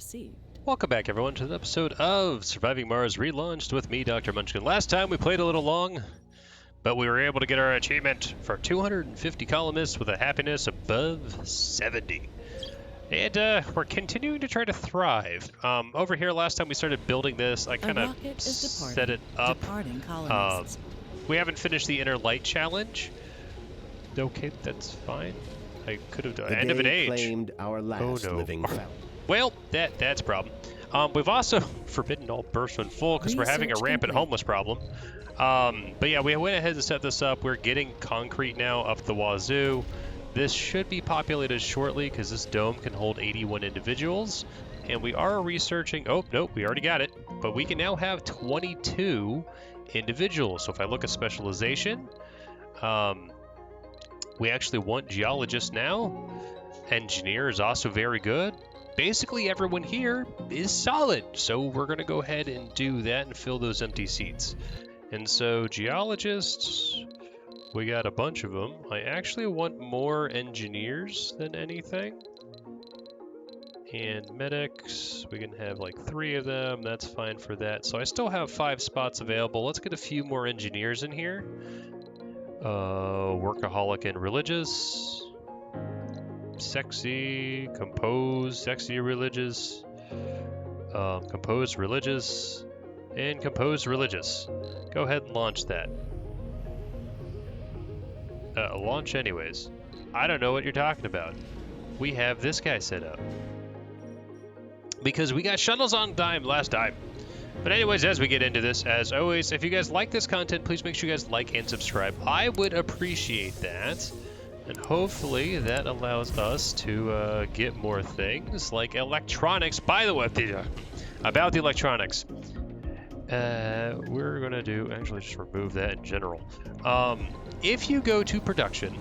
received. Welcome back, everyone, to an episode of Surviving Mars Relaunched with me, Dr. Munchkin. Last time we played a little long, but we were able to get our achievement for 250 columnists with a happiness above 70. And we're continuing to try to thrive. Over here, last time we started building this, I kind of set it up. We haven't finished the Inner Light Challenge. Okay, that's fine. I could have done End of an Age. Claimed our last living fountain. Well, that's a problem. We've also forbidden all bursts when full because we're having a rampant homeless problem. But yeah, we went ahead and set this up. We're getting concrete now up the wazoo. This should be populated shortly because this dome can hold 81 individuals. And we are researching, oh, nope, we already got it. But we can now have 22 individuals. So if I look at specialization, we actually want geologists now. Engineer is also very good. Basically, everyone here is solid. So we're going to go ahead and do that and fill those empty seats. And so geologists, we got a bunch of them. I actually want more engineers than anything. And medics, we can have like 3 of them. That's fine for that. So I still have 5 spots available. Let's get a few more engineers in here. Workaholic and religious. Sexy, composed, sexy religious. Composed religious. And composed religious. Go ahead and launch that. Launch anyways. I don't know what you're talking about. We have this guy set up. Because we got shuttles on time last time. But anyways, as we get into this, as always, if you guys like this content, please make sure you guys like and subscribe. I would appreciate that. And hopefully that allows us to get more things like electronics. By the way, about the electronics. We're going to do, actually just remove that in general. If you go to production,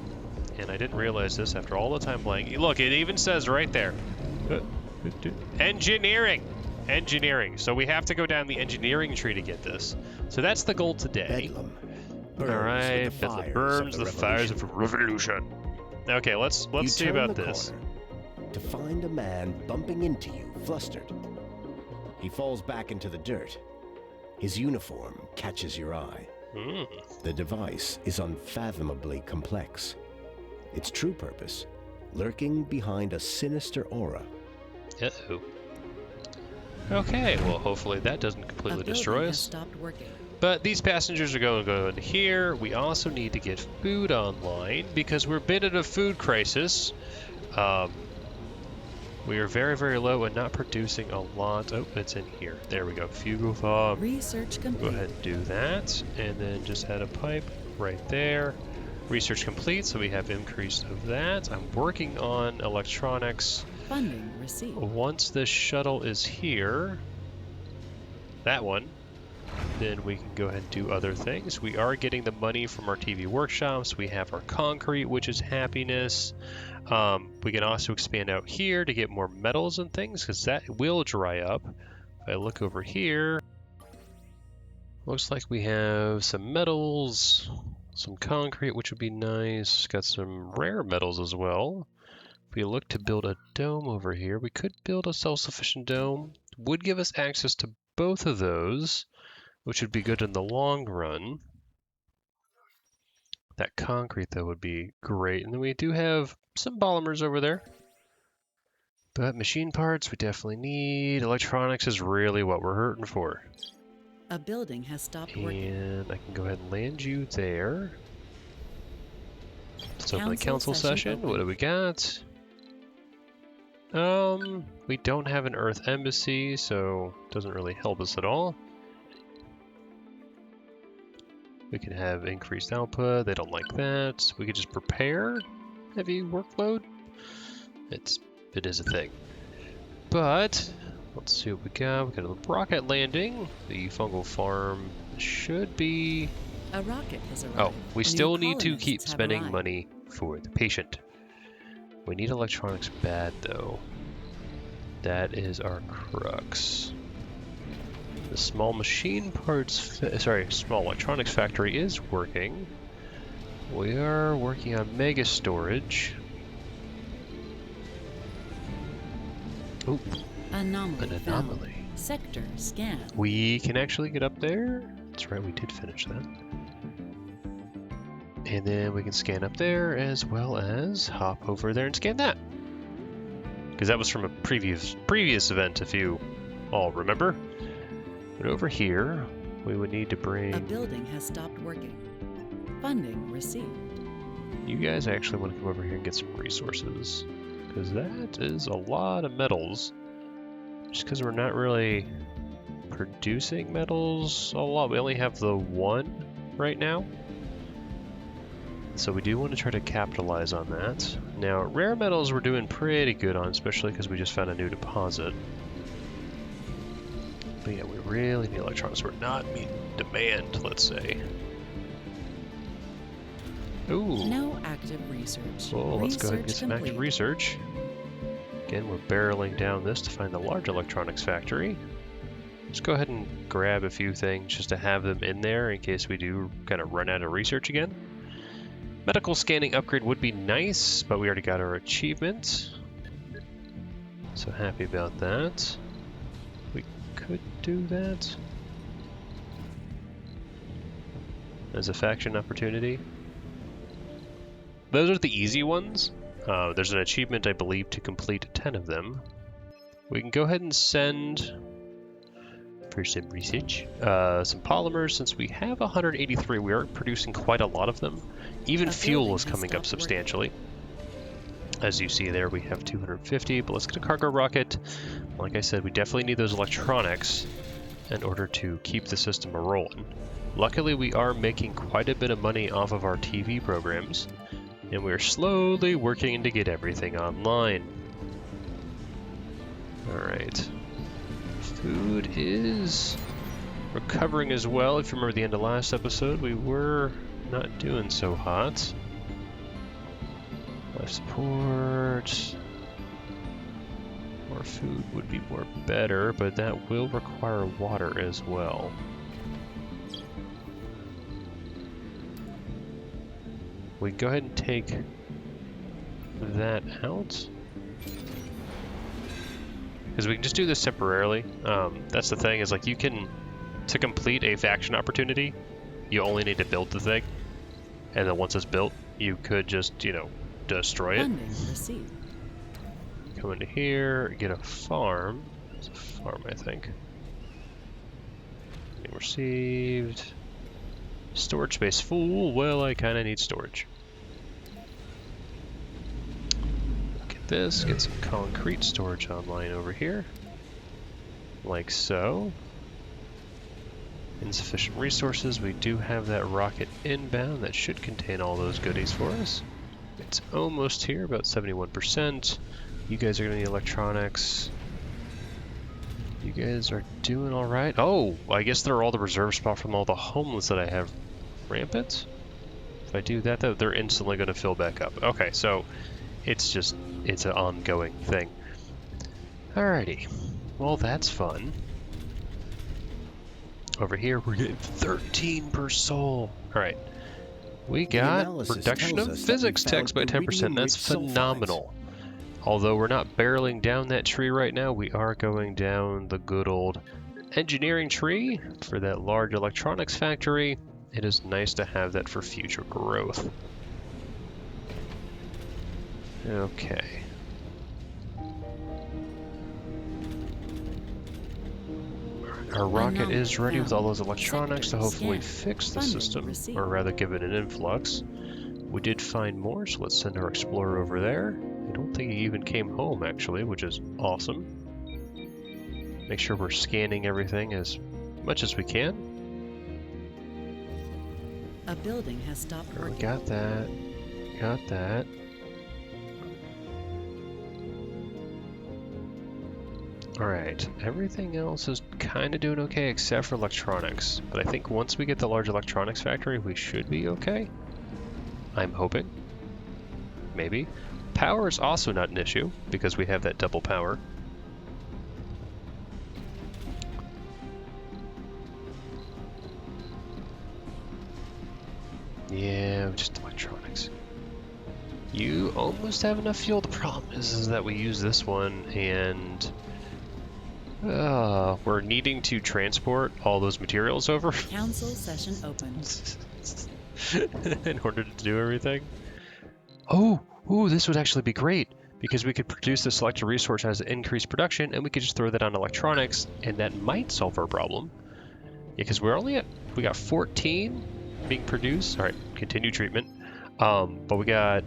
and I didn't realize this after all the time playing, look, it even says right there, engineering. So we have to go down the engineering tree to get this. So that's the goal today. Alright, Bedlam burns the fires of a revolution. Okay, let's see about this. To find a man bumping into you, flustered. He falls back into the dirt. His uniform catches your eye. The device is unfathomably complex. Its true purpose, lurking behind a sinister aura. Uh-oh. Okay, well, hopefully that doesn't completely destroy us. Stopped working. But these passengers are going to go in here. We also need to get food online because we're a bit in a food crisis. We are very, very low and not producing a lot. Oh, it's in here. There we go. Fugal fob. Research complete. Go ahead and do that. And then just add a pipe right there. Research complete, so we have increase of that. I'm working on electronics. Funding received. Once this shuttle is here, that one, then we can go ahead and do other things. We are getting the money from our TV workshops. We have our concrete, which is happiness. We can also expand out here to get more metals and things, because that will dry up. If I look over here, looks like we have some metals, some concrete, which would be nice. Got some rare metals as well. If we look to build a dome over here, we could build a self-sufficient dome. Would give us access to both of those, which would be good in the long run. That concrete, though, would be great. And then we do have some polymers over there. But machine parts we definitely need. Electronics is really what we're hurting for. A building has stopped working. And I can go ahead and land you there. Let's open the council session. What do we got? We don't have an Earth embassy, so it doesn't really help us at all. We can have increased output. They don't like that. We could just prepare heavy workload. It is a thing. But let's see what we got. We got a rocket landing. The fungal farm should be. A rocket has arrived. Oh, we still need to keep spending money for the patient. We need electronics bad though. That is our crux. The small machine parts, small electronics factory is working. We are working on mega storage. Oop, Anomaly. An anomaly. Found. Sector scan. We can actually get up there. That's right, we did finish that. And then we can scan up there as well as hop over there and scan that. Because that was from a previous event, if you all remember. But over here, we would need to bring... A building has stopped working. Funding received. You guys actually want to come over here and get some resources. Because that is a lot of metals. Just because we're not really producing metals a lot. We only have the one right now. So we do want to try to capitalize on that. Now, rare metals we're doing pretty good on, especially because we just found a new deposit. But yeah, we really need electronics. We're not meeting demand, let's say. Ooh. No active research. Well, let's go ahead and get Research some active complete. research. Again, we're barreling down this to find the large electronics factory. Let's go ahead and grab a few things just to have them in there in case we do kind of run out of research again. Medical scanning upgrade would be nice, but we already got our achievement. So happy about that. We could do that as a faction opportunity. Those are the easy ones. There's an achievement, I believe, to complete 10 of them. We can go ahead and send, for some research, some polymers. Since we have 183, we are producing quite a lot of them. Even A fuel building is has coming up stopped substantially. As you see there, we have 250, but let's get a cargo rocket. Like I said, we definitely need those electronics in order to keep the system rolling. Luckily, we are making quite a bit of money off of our TV programs, and we're slowly working to get everything online. Alright. Food is recovering as well. If you remember the end of last episode, we were not doing so hot. Life support. More food would be more better, but that will require water as well. We can go ahead and take that out. Because we can just do this temporarily. That's the thing, is like you can, to complete a faction opportunity, you only need to build the thing. And then once it's built, you could just, you know, destroy it. Funding received. Come into here, get a farm. It's a farm, I think. Funding received. Storage space full. Well, I kind of need storage. Look at this. Get some concrete storage online over here. Like so. Insufficient resources. We do have that rocket inbound that should contain all those goodies for us. It's almost here, about 71%. You guys are going to need electronics. You guys are doing all right. Oh, I guess they're all the reserve spot from all the homeless that I have rampant. If I do that, though, they're instantly going to fill back up. Okay, so it's an ongoing thing. Alrighty. Well, that's fun. Over here, we're getting 13 per soul. Alright. We got reduction of physics text by 10%. That's phenomenal. Although we're not barreling down that tree right now, we are going down the good old engineering tree for that large electronics factory. It is nice to have that for future growth. Okay. Our rocket is ready with all those electronics to hopefully fix the system, or rather give it an influx. We did find more, so let's send our explorer over there. I don't think he even came home, actually, which is awesome. Make sure we're scanning everything as much as we can. A building has stopped working. We got that. Got that. Alright, everything else is kind of doing okay except for electronics. But I think once we get the large electronics factory, we should be okay. I'm hoping. Maybe. Power is also not an issue, because we have that double power. Yeah, just electronics. You almost have enough fuel. The problem is that we use this one, and We're needing to transport all those materials over Council session open. in order to do everything. Oh, this would actually be great because we could produce the selected resource as increased production, and we could just throw that on electronics, and that might solve our problem. Yeah, because we got 14 being produced. All right, continue treatment. But we got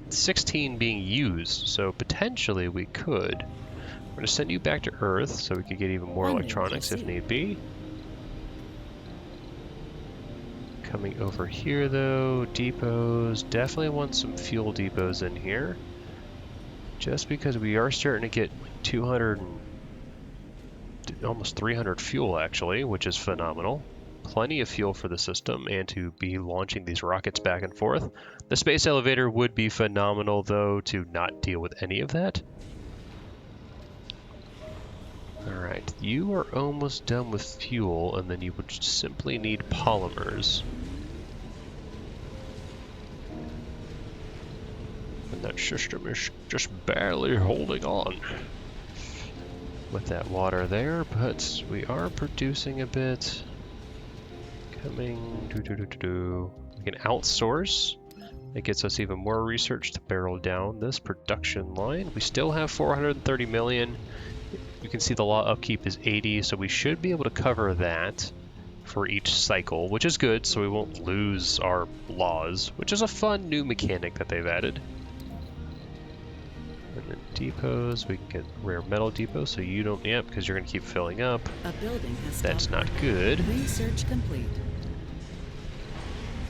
16 being used, so potentially we could. We're going to send you back to Earth so we could get even more electronics if need be. Coming over here though, depots. Definitely want some fuel depots in here. Just because we are starting to get 200, almost 300 fuel actually, which is phenomenal. Plenty of fuel for the system and to be launching these rockets back and forth. The space elevator would be phenomenal though to not deal with any of that. Alright, you are almost done with fuel, and then you would simply need polymers. And that system is just barely holding on with that water there, but we are producing a bit. Coming, we can outsource. It gets us even more research to barrel down this production line. We still have 430 million. You can see the law upkeep is 80, so we should be able to cover that for each cycle, which is good, so we won't lose our laws, which is a fun new mechanic that they've added. And then depots, we can get rare metal depots, so you don't, because you're going to keep filling up. A building has That's stopped. not good. Research complete.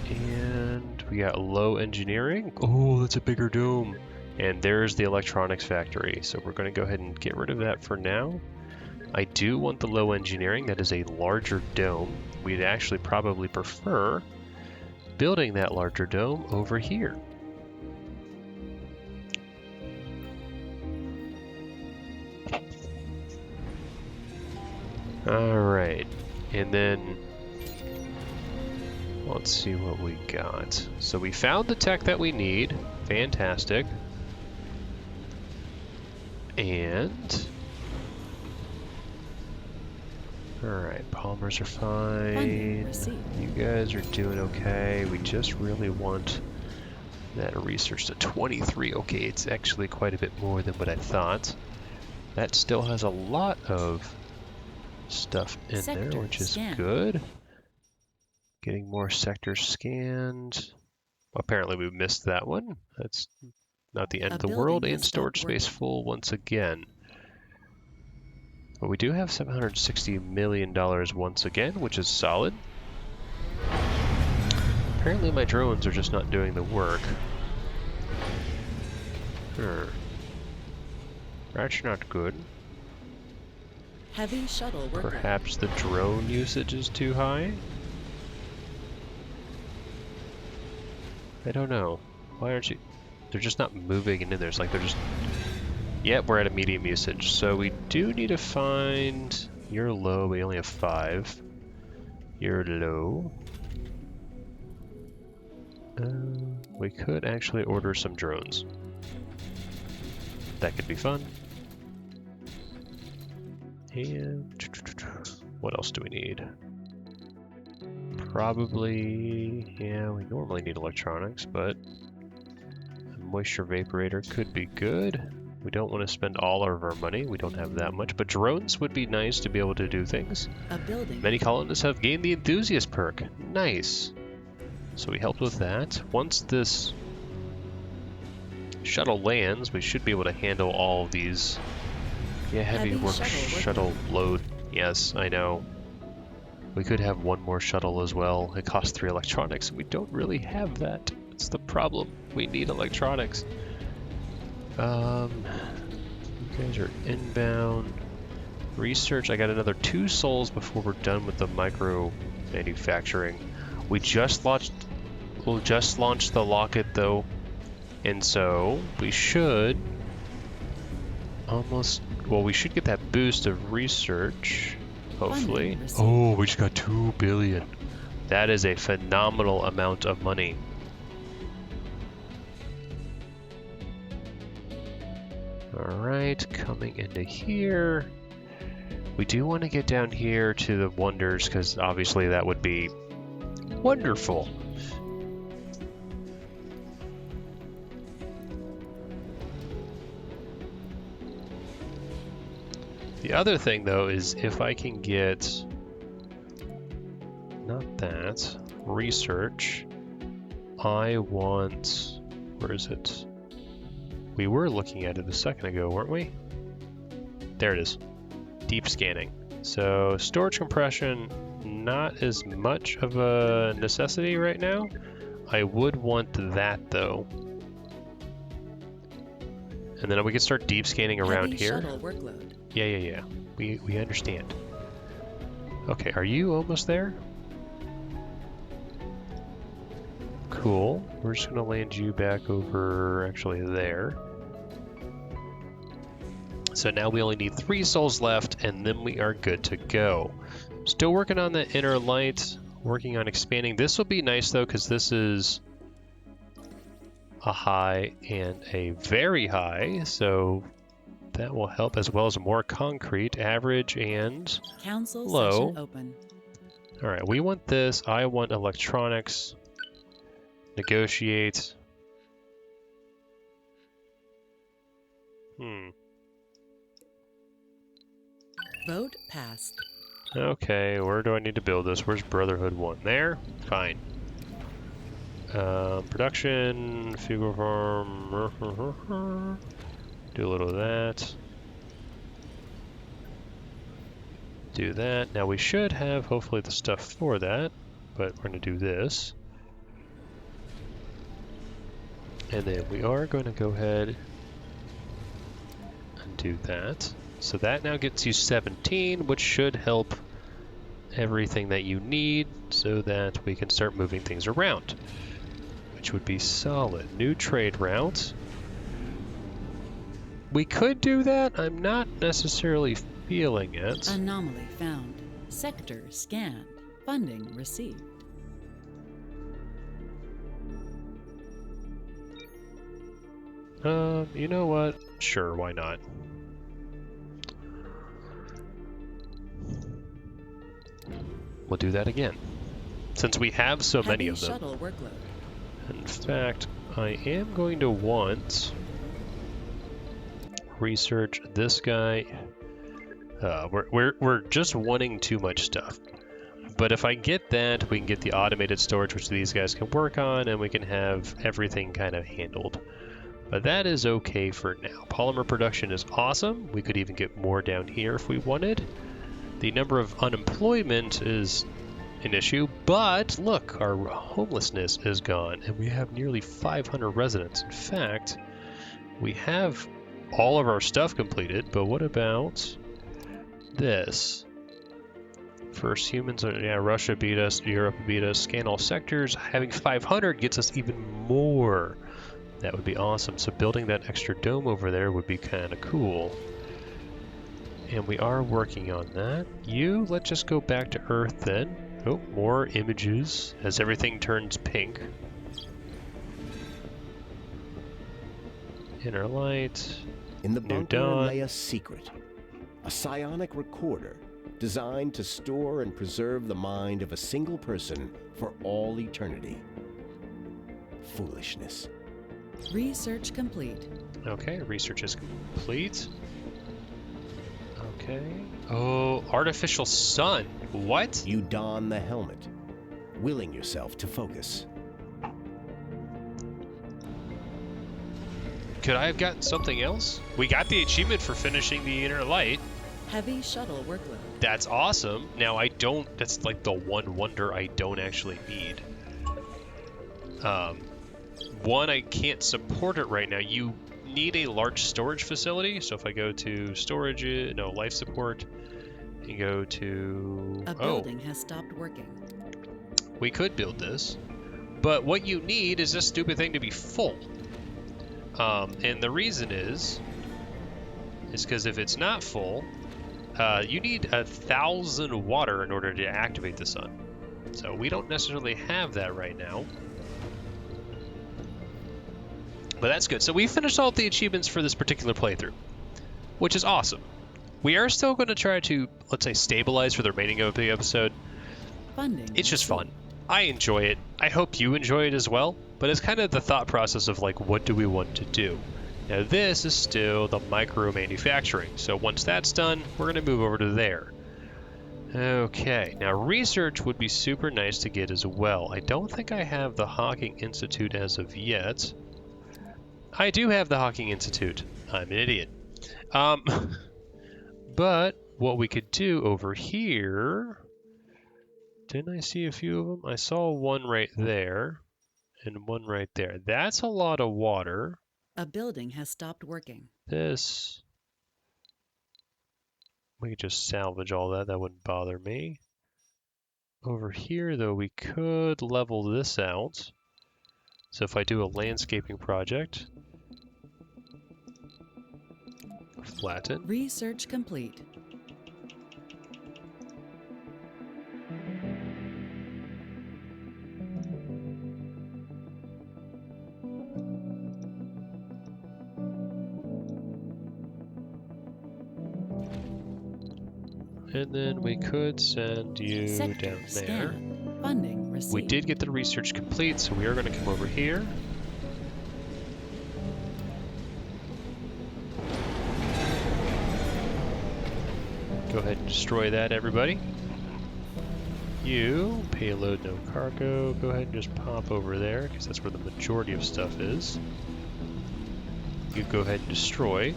And we got low engineering. Oh, that's a bigger dome. And there's the electronics factory. So we're going to go ahead and get rid of that for now. I do want the low engineering. That is a larger dome. We'd actually probably prefer building that larger dome over here. All right. And then let's see what we got. So we found the tech that we need. Fantastic. And alright, polymers are fine. You guys are doing okay. We just really want that research to 23. Okay, it's actually quite a bit more than what I thought. That still has a lot of stuff in there, which is good. Getting more sectors scanned. Apparently we missed that one. That's not the end of the world, and storage space full once again. But we do have $760 million once again, which is solid. Apparently my drones are just not doing the work. That's not good. Heavy shuttle worker. Perhaps the drone usage is too high? I don't know. Why aren't you... They're just not moving in there. It's like they're just... Yep, we're at a medium usage. So we do need to find... You're low, we only have 5. You're low. We could actually order some drones. That could be fun. And... What else do we need? Probably... Yeah, we normally need electronics, but... Moisture Vaporator could be good. We don't want to spend all of our money. We don't have that much, but drones would be nice to be able to do things. A building. Many colonists have gained the enthusiast perk. Nice. So we helped with that. Once this shuttle lands, we should be able to handle all of these. Yeah, heavy work shuttle load. Yes, I know. We could have one more shuttle as well. It costs 3 electronics. We don't really have that. That's the problem. We need electronics. You guys are inbound. Research. I got another 2 souls before we're done with the micro manufacturing. We just launched. We'll just launch the locket though, and so we should almost. Well, we should get that boost of research. Hopefully. Oh, we just got 2 billion. That is a phenomenal amount of money. Alright, coming into here. We do want to get down here to the wonders, because obviously that would be wonderful. The other thing, though, is if I can get... Not that. Research. I want... Where is it? We were looking at it a second ago, weren't we? There it is. Deep scanning. So storage compression, not as much of a necessity right now. I would want that, though. And then we can start deep scanning around Heavy here. shuttle workload. Yeah. We understand. Okay, are you almost there? Cool. We're just gonna land you back over, actually there. So now we only need 3 souls left, and then we are good to go. Still working on the inner light, working on expanding. This will be nice though, because this is a high and a very high, so that will help, as well as more concrete, average and Council low. session open. All right, we want this. I want electronics. Negotiate. Vote passed. Okay, where do I need to build this? Where's Brotherhood 1? There? Fine. Production, fuel farm. Do a little of that. Do that. Now we should have hopefully the stuff for that, but we're going to do this. And then we are going to go ahead and do that. So that now gets you 17, which should help everything that you need so that we can start moving things around, which would be solid. New trade route. We could do that. I'm not necessarily feeling it. Anomaly found. Sector scanned. Funding received. You know what? Sure, why not? We'll do that again, since we have so many of them. Shuttle workload. In fact, I am going to want research this guy. We're just wanting too much stuff. But if I get that, we can get the automated storage, which these guys can work on, and we can have everything kind of handled. But that is okay for now. Polymer production is awesome. We could even get more down here if we wanted. The number of unemployment is an issue, but look, our homelessness is gone, and we have nearly 500 residents. In fact, we have all of our stuff completed, but what about this? First humans, yeah, Russia beat us, Europe beat us, scan all sectors. Having 500 gets us even more. That would be awesome. So building that extra dome over there would be kind of cool. And we are working on that. Let's just go back to Earth then. Oh, more images as everything turns pink. Inner light. In the New bunker dawn. lay a secret. A psionic recorder designed to store and preserve the mind of a single person for all eternity. Foolishness. Research complete. Okay, research is complete. Okay. Oh, artificial sun. What? You don the helmet, willing yourself to focus. Could I have gotten something else? We got the achievement for finishing the inner light. Heavy shuttle workload. That's awesome. Now that's like the one wonder I don't actually need. One, I can't support it right now. You need a large storage facility. So if I go to storage, life support, and go to... A building has stopped working. We could build this, but what you need is this stupid thing to be full. And the reason is because if it's not full, you need 1,000 water in order to activate the sun. So we don't necessarily have that right now. But that's good. So we finished all of the achievements for this particular playthrough, which is awesome. We are still going to try to, let's say, stabilize for the remaining of the episode. Funding It's just fun. received. I enjoy it. I hope you enjoy it as well. But it's kind of the thought process of like, what do we want to do? Now this is still the micro manufacturing. So once that's done, we're going to move over to there. Okay, now research would be super nice to get as well. I don't think I have the Hawking Institute as of yet. I do have the Hawking Institute. I'm an idiot. But what we could do over here... Didn't I see a few of them? I saw one right there and one right there. That's a lot of water. A building has stopped working. This... We could just salvage all that. That wouldn't bother me. Over here, though, we could level this out. So if I do a landscaping project, flatten. Research complete. And then we could send you Sector down there. scanned. Funding received. We did get the research complete, so we are going to come over here. Go ahead and destroy that, everybody. You, payload no cargo, go ahead and just pop over there, because that's where the majority of stuff is. You go ahead and destroy.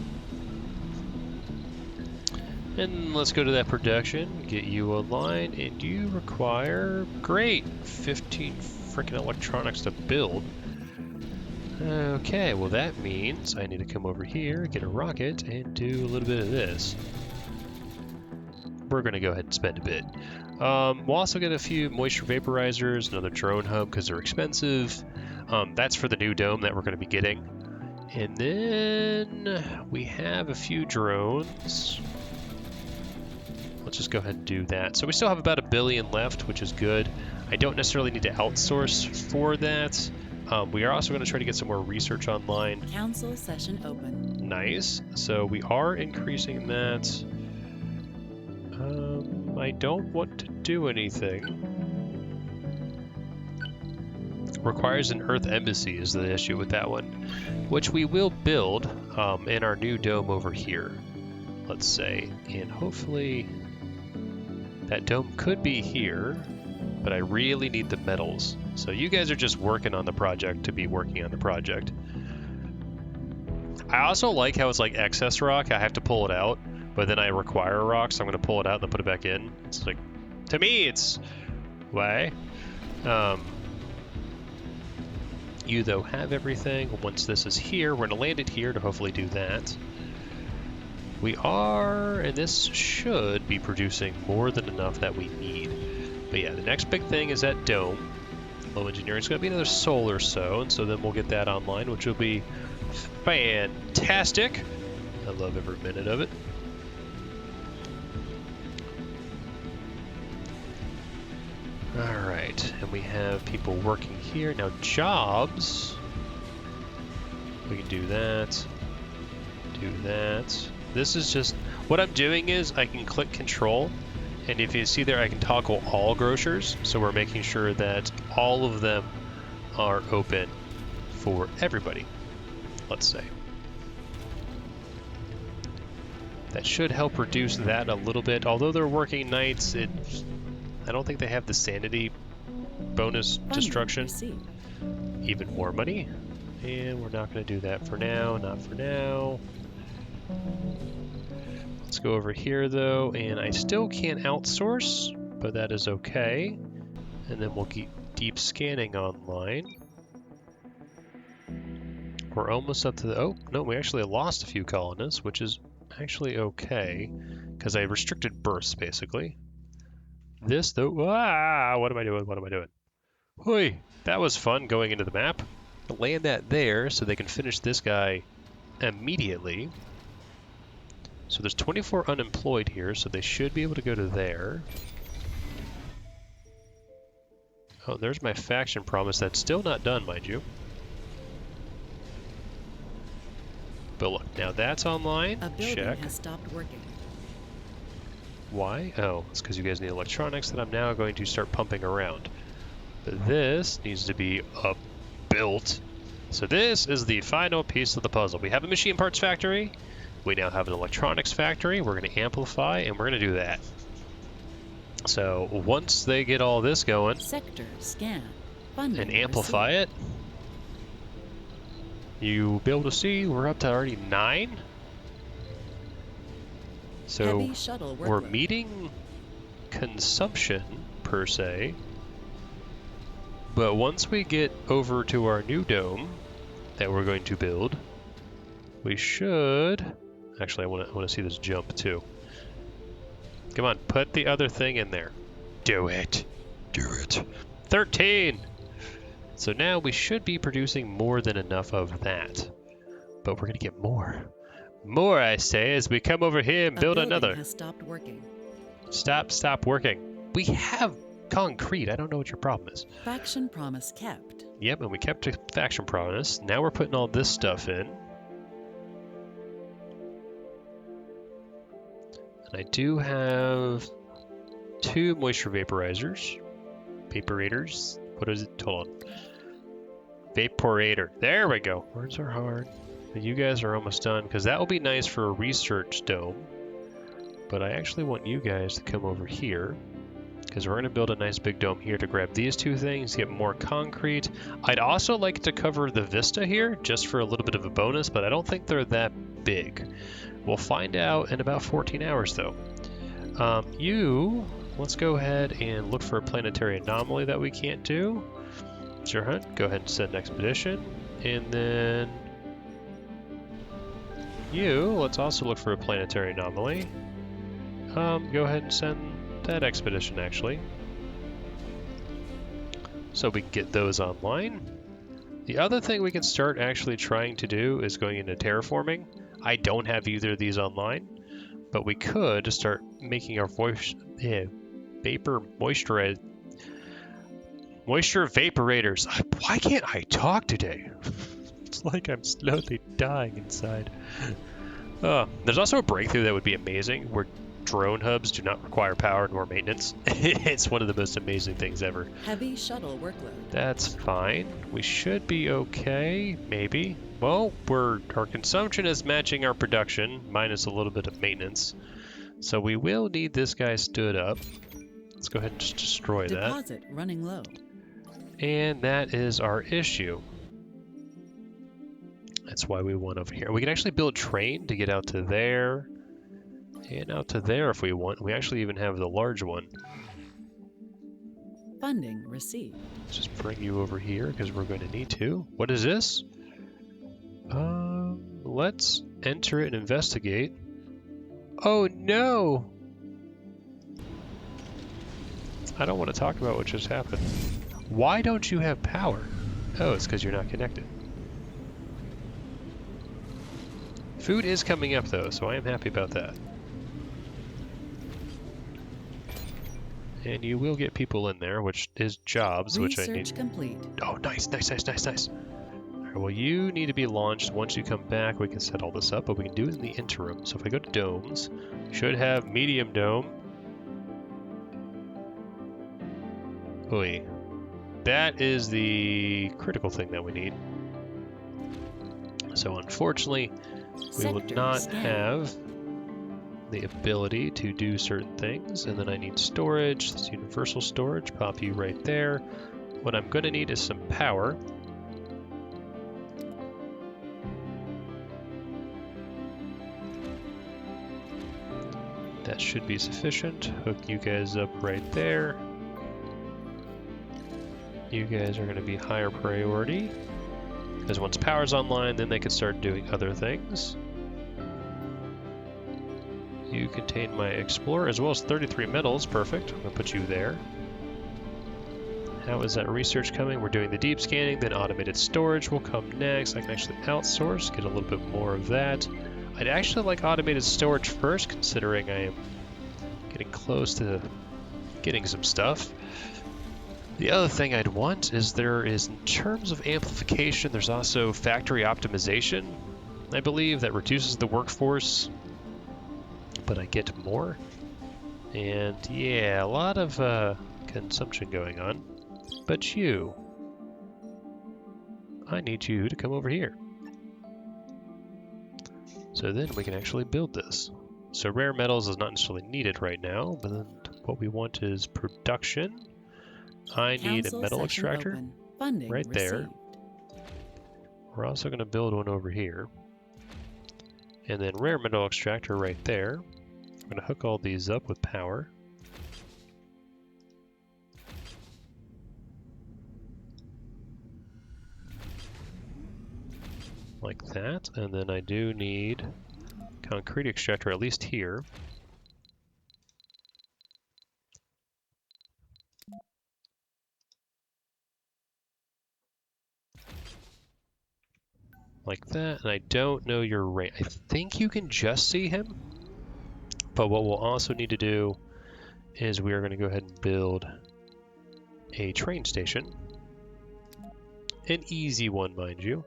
And let's go to that production, get you a line, and you require, great, 15 freaking electronics to build. Okay, well that means I need to come over here, get a rocket, and do a little bit of this. We're gonna go ahead and spend a bit. We'll also get a few moisture vaporizers, another drone hub because they're expensive. That's for the new dome that we're gonna be getting. And then we have a few drones. Let's just go ahead and do that. So we still have about $1 billion left, which is good. I don't necessarily need to outsource for that. We are also going to try to get some more research online. Council session open. Nice. So we are increasing that. I don't want to do anything. Requires an Earth embassy is the issue with that one, which we will build in our new dome over here. Let's say, and hopefully that dome could be here, but I really need the metals. So you guys are just working on the project to be working on the project. I also like how it's like excess rock. I have to pull it out, but then I require a rock, so I'm going to pull it out and then put it back in. It's like, to me, it's why. You, though, have everything. Once this is here, we're going to land it here to hopefully do that. We are, and this should be producing more than enough that we need. But yeah, the next big thing is that dome. Low engineering is going to be another soul or so, and so then we'll get that online, which will be fantastic. I love every minute of it. Alright, and we have people working here. Now jobs, we can do that, do that. This is just, what I'm doing is I can click control, and if you see there I can toggle all grocers, so we're making sure that all of them are open for everybody, let's say. That should help reduce that a little bit, although they're working nights, I don't think they have the sanity bonus destruction. Even more money, and we're not going to do that for now, not for now. Let's go over here though, and I still can't outsource, but that is okay. And then we'll keep deep scanning online. We're almost up to the, oh, no, we actually lost a few colonists, which is actually okay, because I restricted births, basically. This though, what am I doing, what am I doing? Hoi, that was fun going into the map. Land that there so they can finish this guy immediately. So there's 24 unemployed here, so they should be able to go to there. Oh, there's my faction promise. That's still not done, mind you. But look, now that's online. A building Check. has stopped working. Why? Oh, it's because you guys need electronics that I'm now going to start pumping around. But this needs to be built. So this is the final piece of the puzzle. We have a machine parts factory. We now have an electronics factory. We're going to amplify, and we're going to do that. So once they get all this going, Sector scan. Funding and amplify received. it, you'll be able to see we're up to already 9. So Heavy shuttle we're workload. meeting consumption per se, but once we get over to our new dome that we're going to build, we should actually I want to see this jump too. Come on, put the other thing in there. Do it. 13. So now we should be producing more than enough of that, but we're gonna get more. More, I say, as we come over here and A build building another. has stopped working. Stop working. We have concrete. I don't know what your problem is. Faction promise kept. Yep, and we kept a faction promise. Now we're putting all this stuff in. And I do have 2 moisture vaporizers. Vaporators. What is it? Hold on. Vaporator. There we go. Words are hard. But you guys are almost done, because that will be nice for a research dome. But I actually want you guys to come over here, because we're going to build a nice big dome here to grab these 2 things, get more concrete. I'd also like to cover the vista here, just for a little bit of a bonus, but I don't think they're that big. We'll find out in about 14 hours, though. Let's go ahead and look for a planetary anomaly that we can't do. Sure, Hunt, go ahead and send an expedition. And then let's also look for a planetary anomaly. Go ahead and send that expedition, actually. So we can get those online. The other thing we can start actually trying to do is going into terraforming. I don't have either of these online, but we could start making our moisture vaporators. Why can't I talk today? It's like I'm slowly dying inside. There's also a breakthrough that would be amazing, where drone hubs do not require power nor maintenance. It's one of the most amazing things ever. Heavy shuttle workload. That's fine. We should be okay, maybe. Well, our consumption is matching our production, minus a little bit of maintenance. So we will need this guy stood up. Let's go ahead and just destroy that. Deposit running low. And that is our issue. That's why we want over here. We can actually build train to get out to there. And out to there if we want. We actually even have the large one. Funding received. Let's just bring you over here because we're going to need to. What is this? Let's enter it and investigate. Oh no! I don't want to talk about what just happened. Why don't you have power? Oh, it's because you're not connected. Food is coming up though, so I am happy about that. And you will get people in there, which is jobs, which I need. Research complete. Oh, nice. All right, well, you need to be launched. Once you come back, we can set all this up, but we can do it in the interim. So if I go to domes, should have medium dome. Oy. That is the critical thing that we need. So unfortunately, we will Sector not scan. have the ability to do certain things. And then I need storage. This universal storage, pop you right there. What I'm going to need is some power. That should be sufficient. Hook you guys up right there. You guys are going to be higher priority, because once power's online, then they can start doing other things. You contain my explorer as well as 33 metals. Perfect. I'm going to put you there. How is that research coming? We're doing the deep scanning, then automated storage will come next. I can actually outsource, get a little bit more of that. I'd actually like automated storage first, considering I am getting close to getting some stuff. The other thing I'd want is in terms of amplification, there's also factory optimization, I believe, that reduces the workforce, but I get more. And yeah, a lot of consumption going on. But I need you to come over here. So then we can actually build this. So rare metals is not necessarily needed right now, but then what we want is production. I need a Council metal session extractor open. Funding right there. received. We're also going to build one over here. And then rare metal extractor right there. I'm going to hook all these up with power. Like that. And then I do need concrete extractor at least here. Like that. And I don't know your range. I think you can just see him. But what we'll also need to do is we are going to go ahead and build a train station. An easy one, mind you.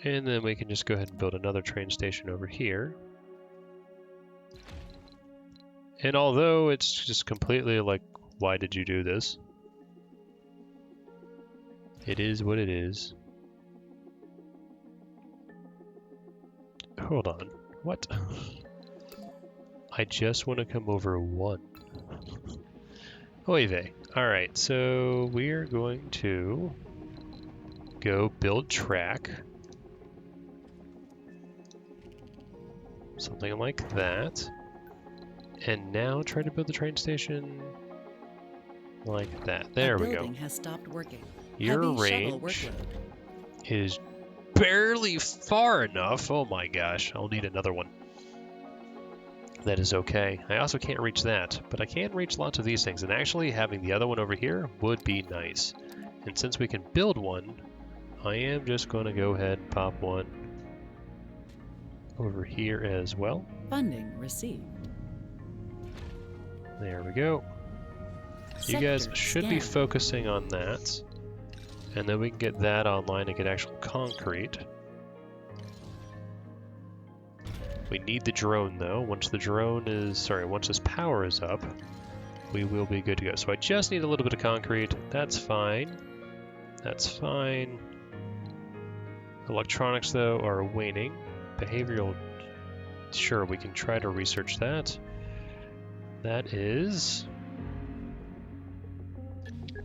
And then we can just go ahead and build another train station over here. And although it's just completely like, why did you do this? It is what it is. Hold on. What? I just want to come over one. Oy vey. Alright, so we're going to go build track. Something like that. And now try to build the train station like that. There we go. Building has stopped working. Your Heavy shuttle range workload. is barely far enough. Oh my gosh, I'll need another one. That is okay. I also can't reach that, but I can reach lots of these things, and actually having the other one over here would be nice. And since we can build one, I am just going to go ahead and pop one over here as well. Funding received. There we go. You guys should be focusing on that. And then we can get that online and get actual concrete. We need the drone though. Once this power is up, we will be good to go. So I just need a little bit of concrete. That's fine. That's fine. Electronics though are waning. Behavioral, sure, we can try to research that. That is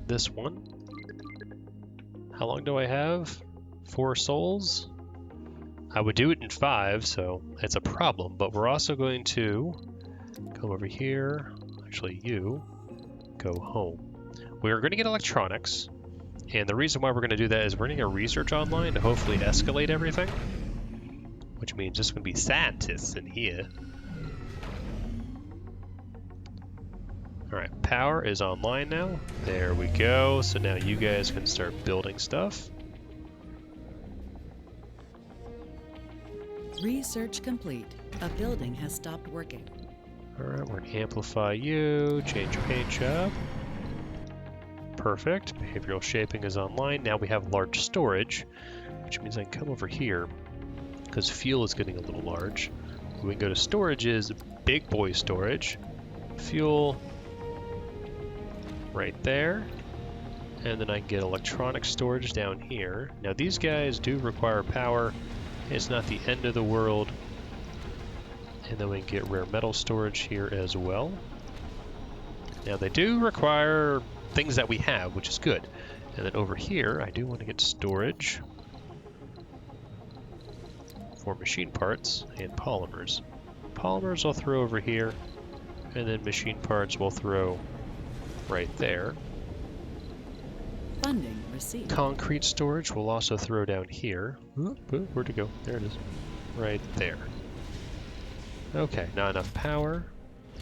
this one. How long do I have? 4 souls? I would do it in 5, so it's a problem, but we're also going to come over here. Actually, you go home. We're going to get electronics, and the reason why we're going to do that is we're going to get research online to hopefully escalate everything, which means there's going to be scientists in here. Alright, power is online now. There we go. So now you guys can start building stuff. Research complete. A building has stopped working. Alright, we're going to amplify you, change your paint job. Perfect. Behavioral shaping is online. Now we have large storage, which means I can come over here, because fuel is getting a little large. We can go to storages, big boy storage, fuel, right there, and then I can get electronic storage down here. Now these guys do require power. It's not the end of the world. And then we can get rare metal storage here as well. Now they do require things that we have, which is good. And then over here, I do want to get storage for machine parts and polymers. Polymers I'll throw over here, and then machine parts we'll throw right there. Funding received. Concrete storage we'll also throw down here. Where'd it go? There it is. Right there. Okay, not enough power.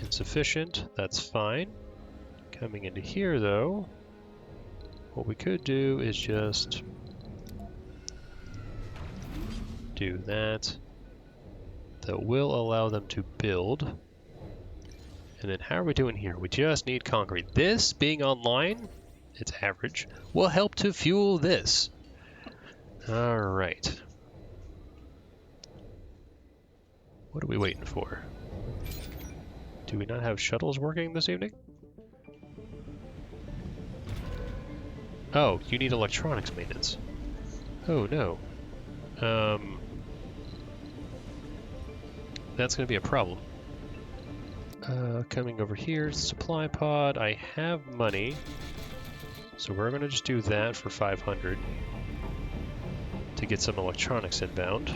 Insufficient. That's fine. Coming into here though, what we could do is just do that. That will allow them to build. And then how are we doing here? We just need concrete. This being online, it's average, will help to fuel this. All right. What are we waiting for? Do we not have shuttles working this evening? Oh, you need electronics maintenance. Oh no. That's going to be a problem. Coming over here, supply pod. I have money, so we're going to just do that for 500 to get some electronics inbound.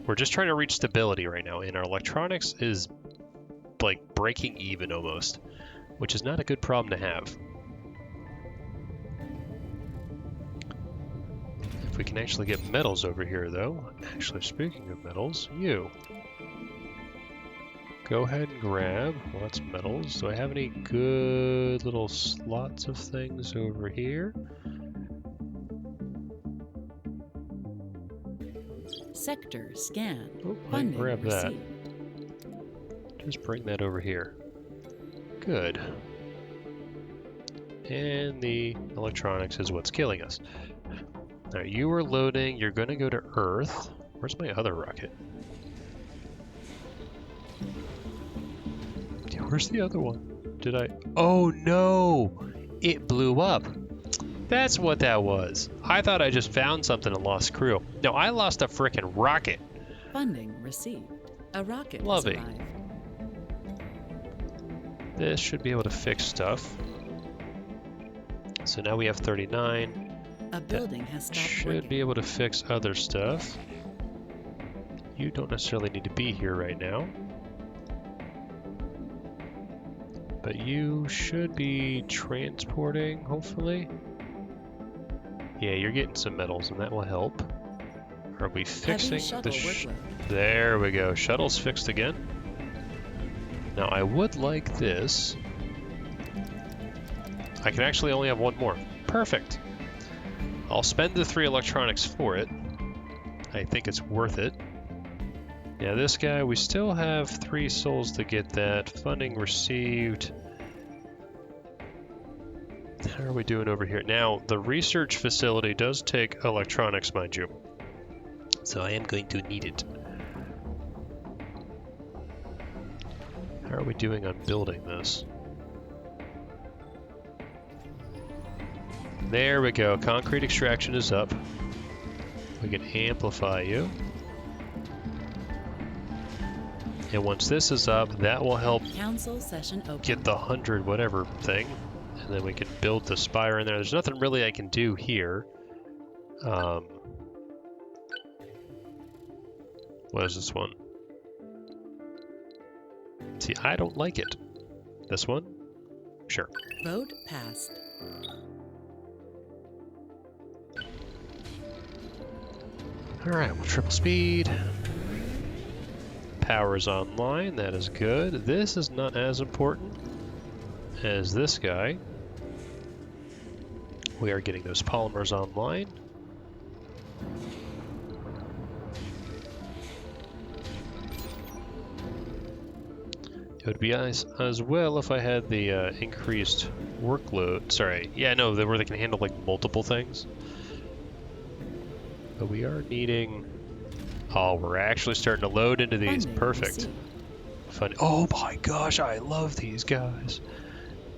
We're just trying to reach stability right now, and our electronics is like breaking even almost, which is not a good problem to have. If we can actually get metals over here, though. Actually, speaking of metals, you. Go ahead and grab lots of metals. Do I have any good little slots of things over here? Sector scan. Oh, I can Funding grab that. received. Just bring that over here. Good. And the electronics is what's killing us. Now you are loading, you're gonna go to Earth. Where's my other rocket? Yeah, where's the other one? Did I? Oh no! It blew up. That's what that was. I thought I just found something and lost crew. No, I lost a frickin' rocket. Funding received. A rocket Lovely. has arrived. This should be able to fix stuff. So now we have 39. A building has stopped Should working. be able to fix other stuff. You don't necessarily need to be here right now. But you should be transporting, hopefully. Yeah, you're getting some metals, and that will help. Are we fixing Heavy the shuttle workload. There we go. Shuttle's fixed again. Now, I would like this. I can actually only have one more. Perfect. I'll spend the 3 electronics for it. I think it's worth it. Yeah, this guy, we still have 3 souls to get that. Funding received. How are we doing over here? Now, the research facility does take electronics, mind you. So I am going to need it. How are we doing on building this? There we go. Concrete extraction is up. We can amplify you. And once this is up, that will help Council session open. get the 100 whatever thing. And then we can build the spire in there. There's nothing really I can do here. What is this one? See, I don't like it. This one? Sure. Vote passed. Alright, we'll triple speed. Power is online, that is good. This is not as important as this guy. We are getting those polymers online. It would be nice as well if I had the increased workload. Sorry, yeah, no, where they can handle like multiple things. But we are needing. Oh, we're actually starting to load into these. Funding Perfect. received. Fun. Oh my gosh, I love these guys.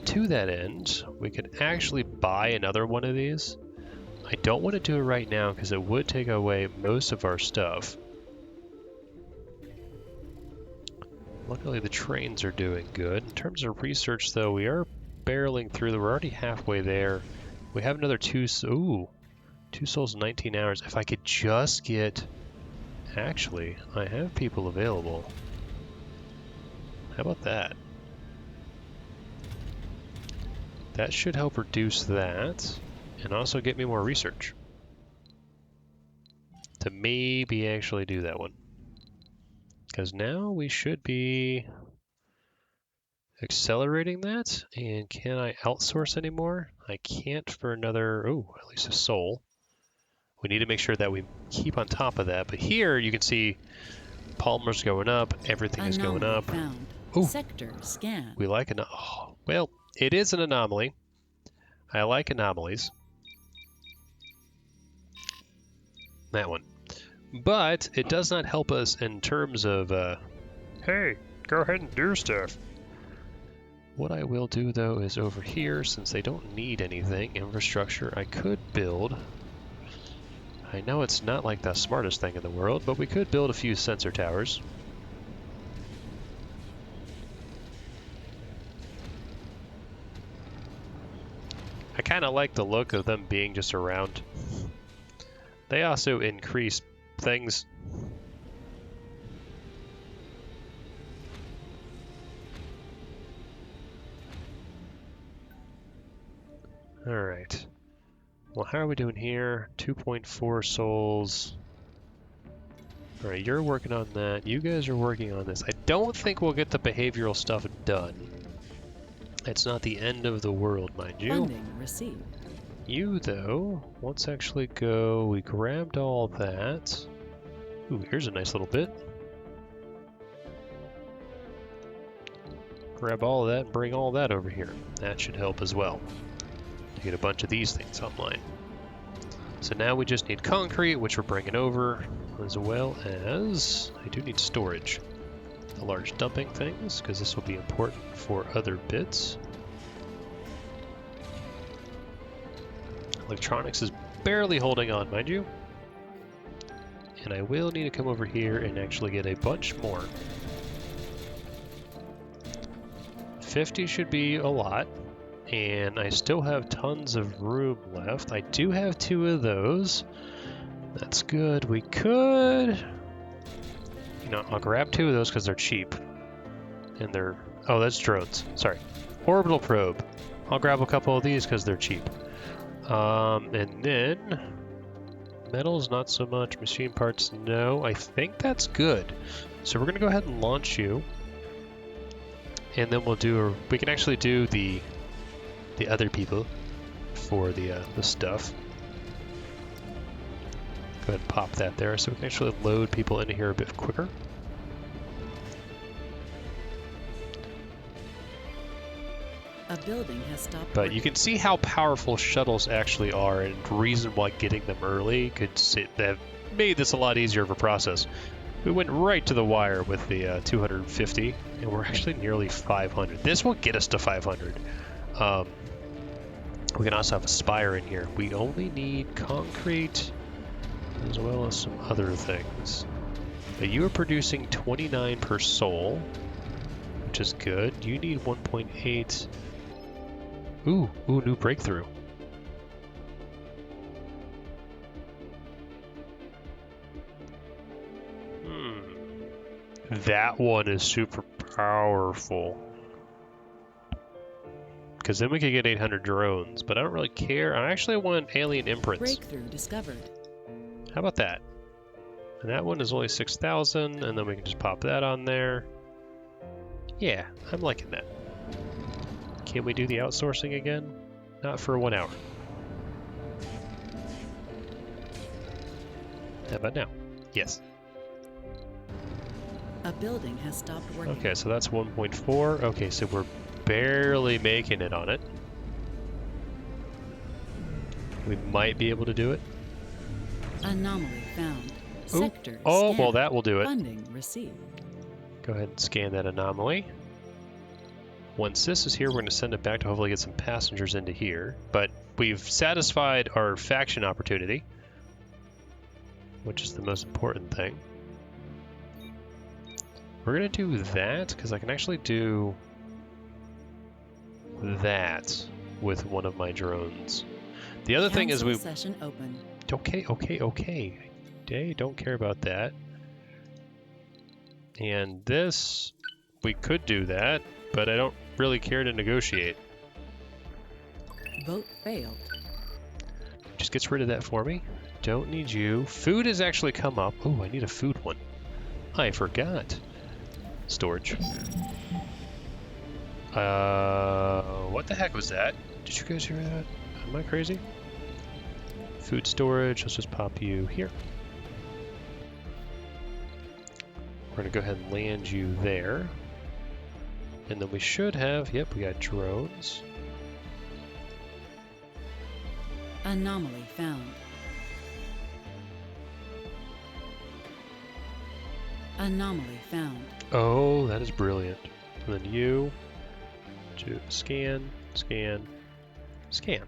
To that end, we could actually buy another one of these. I don't want to do it right now because it would take away most of our stuff. Luckily, the trains are doing good. In terms of research, though, we are barreling through. We're already halfway there. We have another 2 souls in 19 hours. If I could just get... Actually, I have people available. How about that? That should help reduce that, and also get me more research. To maybe actually do that one. Because now we should be accelerating that, and can I outsource anymore? I can't for another, oh, at least a soul. We need to make sure that we keep on top of that, but here you can see polymers going up, everything is going Anomaly up. found. Ooh. Sector scan. We like an, oh, well, it is an anomaly. I like anomalies. That one. But it does not help us in terms of, hey, go ahead and do stuff. What I will do, though, is over here, since they don't need anything, infrastructure, I could build. I know it's not like the smartest thing in the world, but we could build a few sensor towers. I kind of like the look of them being just around. They also increase things. All right. Well, how are we doing here? 2.4 souls. All right, you're working on that. You guys are working on this. I don't think we'll get the behavioral stuff done. It's not the end of the world, mind you. Funding received. You, though, let's actually go. We grabbed all that. Ooh, here's a nice little bit. Grab all of that and bring all that over here. That should help as well to get a bunch of these things online. So now we just need concrete, which we're bringing over, as well as I do need storage. The large dumping things, because this will be important for other bits. Electronics is barely holding on, mind you. And I will need to come over here and actually get a bunch more. 50 should be a lot, and I still have tons of room left. I do have 2 of those. That's good. We could... You know, I'll grab 2 of those because they're cheap. And they're... Oh, that's drones. Sorry. Orbital probe. I'll grab a couple of these because they're cheap. And then... Metals, not so much. Machine parts, no. I think that's good. So we're going to go ahead and launch you. And then we'll do... We can actually do the other people for the stuff. Go ahead and pop that there so we can actually load people into here a bit quicker. A building has stopped But working. you can see how powerful shuttles actually are, and the reason why getting them early could have made this a lot easier of a process. We went right to the wire with the 250, and we're actually nearly 500. This will get us to 500. We can also have a spire in here. We only need concrete as well as some other things. But you are producing 29 per soul, which is good. You need 1.8. Ooh, new breakthrough. That one is super powerful. Because then we could get 800 drones, but I don't really care. I actually want alien imprints. Breakthrough discovered. How about that? And that one is only 6,000, and then we can just pop that on there. Yeah, I'm liking that. Can we do the outsourcing again? Not for 1 hour. How about now? Yes. A building has stopped working. Okay, so that's 1.4. Okay, so we're barely making it on it. We might be able to do it. Anomaly found. Ooh. Sector Oh, scanned. well, that will do it. Funding received. Go ahead and scan that anomaly. Once this is here, we're going to send it back to hopefully get some passengers into here. But we've satisfied our faction opportunity, which is the most important thing. We're going to do that because I can actually do that with one of my drones. The other thing is Council session open. Okay. They don't care about that. And this, we could do that, but I don't really care to negotiate. Vote failed. Just gets rid of that for me. Don't need you. Food has actually come up. Oh, I need a food one. I forgot. Storage. What the heck was that? Did you guys hear that? Am I crazy? Food storage. Let's just pop you here. We're going to go ahead and land you there. And then we should have, yep, we got drones. Anomaly found. Anomaly found. Oh, that is brilliant. And then you to scan, scan, scan.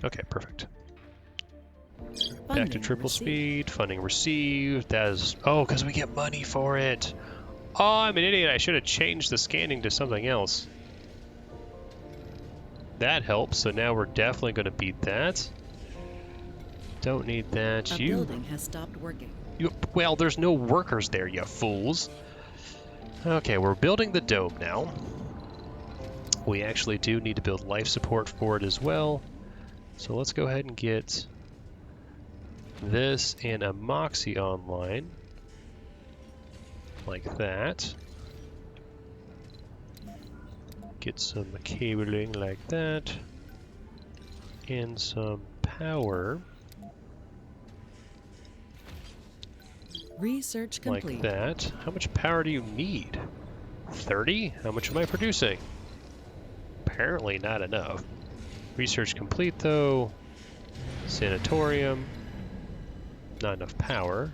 Okay, perfect. Back to triple speed, funding received. That is, oh, because we get money for it. Oh, I'm an idiot. I should have changed the scanning to something else. That helps, so now we're definitely going to beat that. Don't need that. A building has stopped working. Well, there's no workers there, you fools. Okay, we're building the dome now. We actually do need to build life support for it as well. So let's go ahead and get this and a Moxie online. Like that. Get some cabling like that. And some power. Research complete. Like that. How much power do you need? 30? How much am I producing? Apparently not enough. Research complete though. Sanatorium. Not enough power.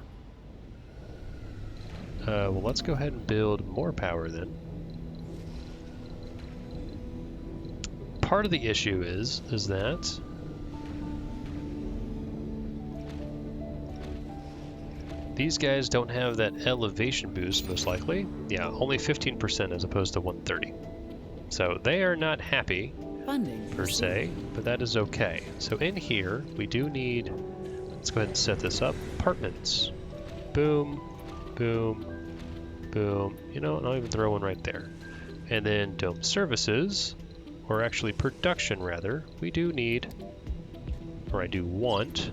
Well, let's go ahead and build more power then. Part of the issue is that these guys don't have that elevation boost, most likely. Yeah, only 15% as opposed to 130. So they are not happy, per se, but that is okay. So in here, we do need, let's go ahead and set this up. Apartments. Boom, boom, boom. You know, and I'll even throw one right there. And then dome services, or actually production rather, we do need, or I do want,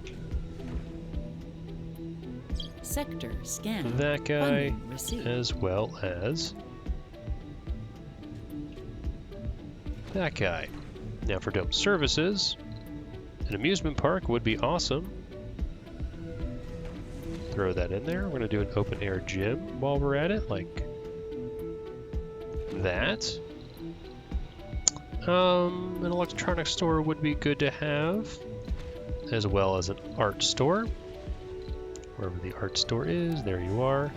sector scan. That guy, as well as that guy. Now for dome services, an amusement park would be awesome. Throw that in there. We're going to do an open air gym while we're at it, like that. An electronics store would be good to have, as well as an art store. Wherever the art store is, there you are.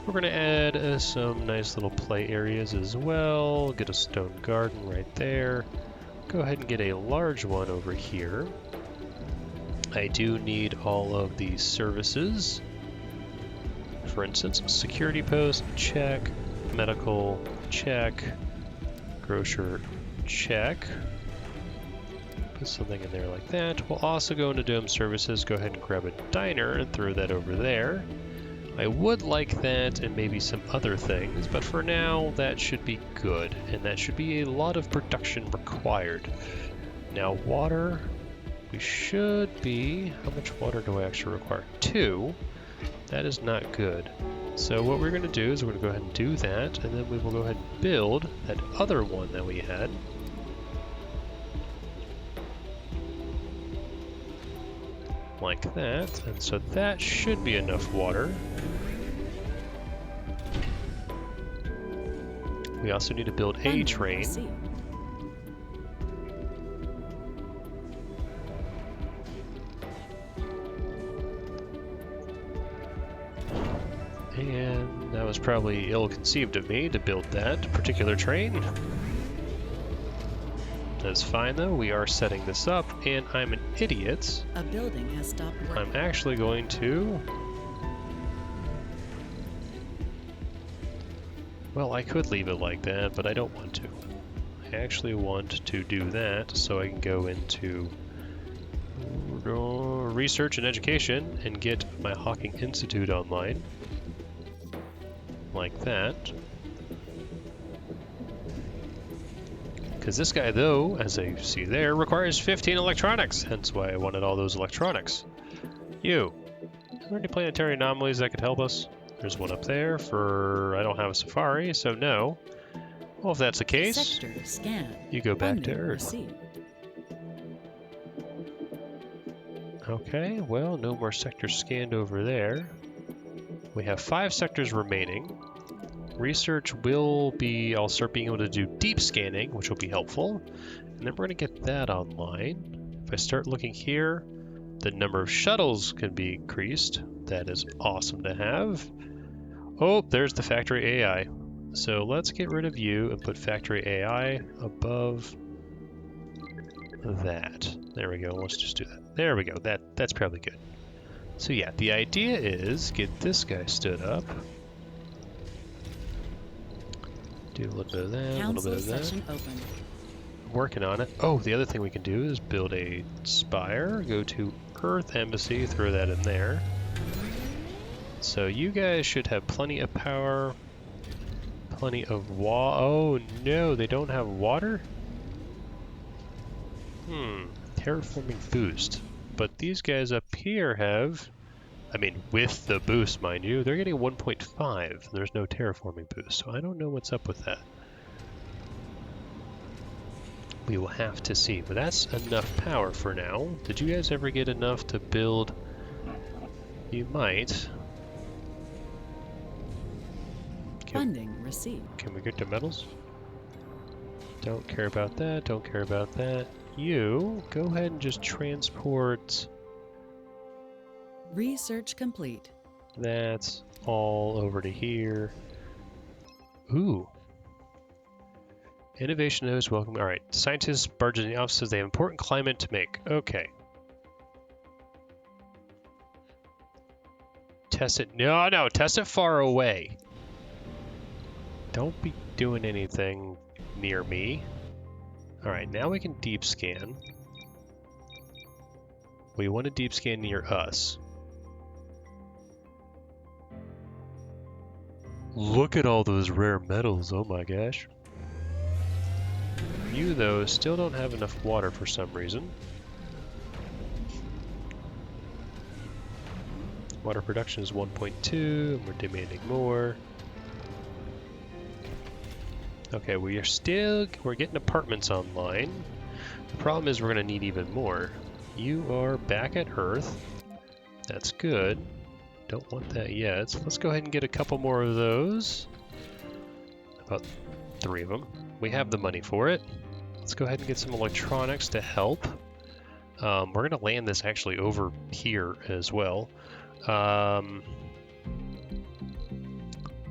We're going to add some nice little play areas as well. Get a stone garden right there. Go ahead and get a large one over here. I do need all of these services. For instance, security post, check. Medical, check. Grocer, check. Put something in there like that. We'll also go into dome services, go ahead and grab a diner and throw that over there. I would like that and maybe some other things, but for now that should be good, and that should be a lot of production required. Now water, we should be, how much water do I actually require? 2. That is not good. So what we're going to do is we're going to go ahead and do that, and then we will go ahead and build that other one that we had. Like that, and so that should be enough water. We also need to build a train. And that was probably ill-conceived of me to build that particular train. That's fine though, we are setting this up, and I'm an idiot. A building has stopped working. I'm actually going to... Well, I could leave it like that, but I don't want to. I actually want to do that so I can go into research and education and get my Hawking Institute online. Like that. Because this guy, though, as I see there, requires 15 electronics, hence why I wanted all those electronics. You. Are there any planetary anomalies that could help us? There's one up there for... I don't have a safari, so no. Well, if that's the case, sector scan. You go back to Earth. Received. Okay, well, no more sectors scanned over there. We have 5 sectors remaining. Research will be, I'll start being able to do deep scanning, which will be helpful. And then we're going to get that online. If I start looking here, The number of shuttles can be increased. That is awesome to have. Oh, there's the factory AI. So let's get rid of you and put factory AI above that. There we go. Let's just do that. There we go. That's probably good. So yeah, the idea is get this guy stood up. Do a little bit of that, a little bit of that. Session open. Working on it. Oh, the other thing we can do is build a spire. Go to Earth Embassy, throw that in there. So you guys should have plenty of power, plenty of Oh no, they don't have water? Terraforming boost. But these guys up here have, I mean, with the boost, mind you, they're getting 1.5. There's no terraforming boost, so I don't know what's up with that. We will have to see, but that's enough power for now. Did you guys ever get enough to build? You might. Funding received. Can we get to metals? Don't care about that, don't care about that. You, go ahead and just transport. Research complete. That's all over to here. Ooh. Innovation nodes welcome. All right, scientists barge in the offices. They have important climate to make. Okay. Test it. No, test it far away. Don't be doing anything near me. All right, now we can deep scan. We want to deep scan near us. Look at all those rare metals. Oh my gosh. You, though, still don't have enough water for some reason. Water production is 1.2, and we're demanding more. Okay, we're getting apartments online. The problem is we're going to need even more. You are back at Earth. That's good. Don't want that yet. So let's go ahead and get a couple more of those. About 3 of them. We have the money for it. Let's go ahead and get some electronics to help. We're going to land this actually over here as well.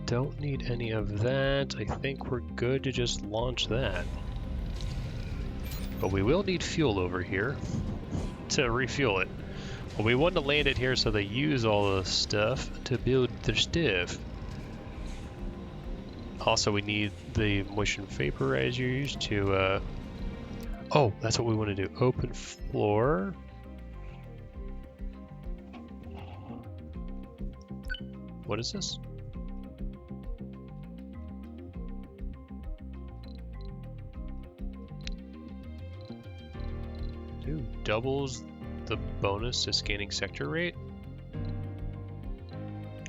Don't need any of that. I think we're good to just launch that. But we will need fuel over here to refuel it. Well, we want to land it here so they use all the stuff to build their stuff. Also, we need the motion vaporizers to, oh, that's what we want to do. Open floor. What is this? Dude, doubles the bonus to scanning sector rate?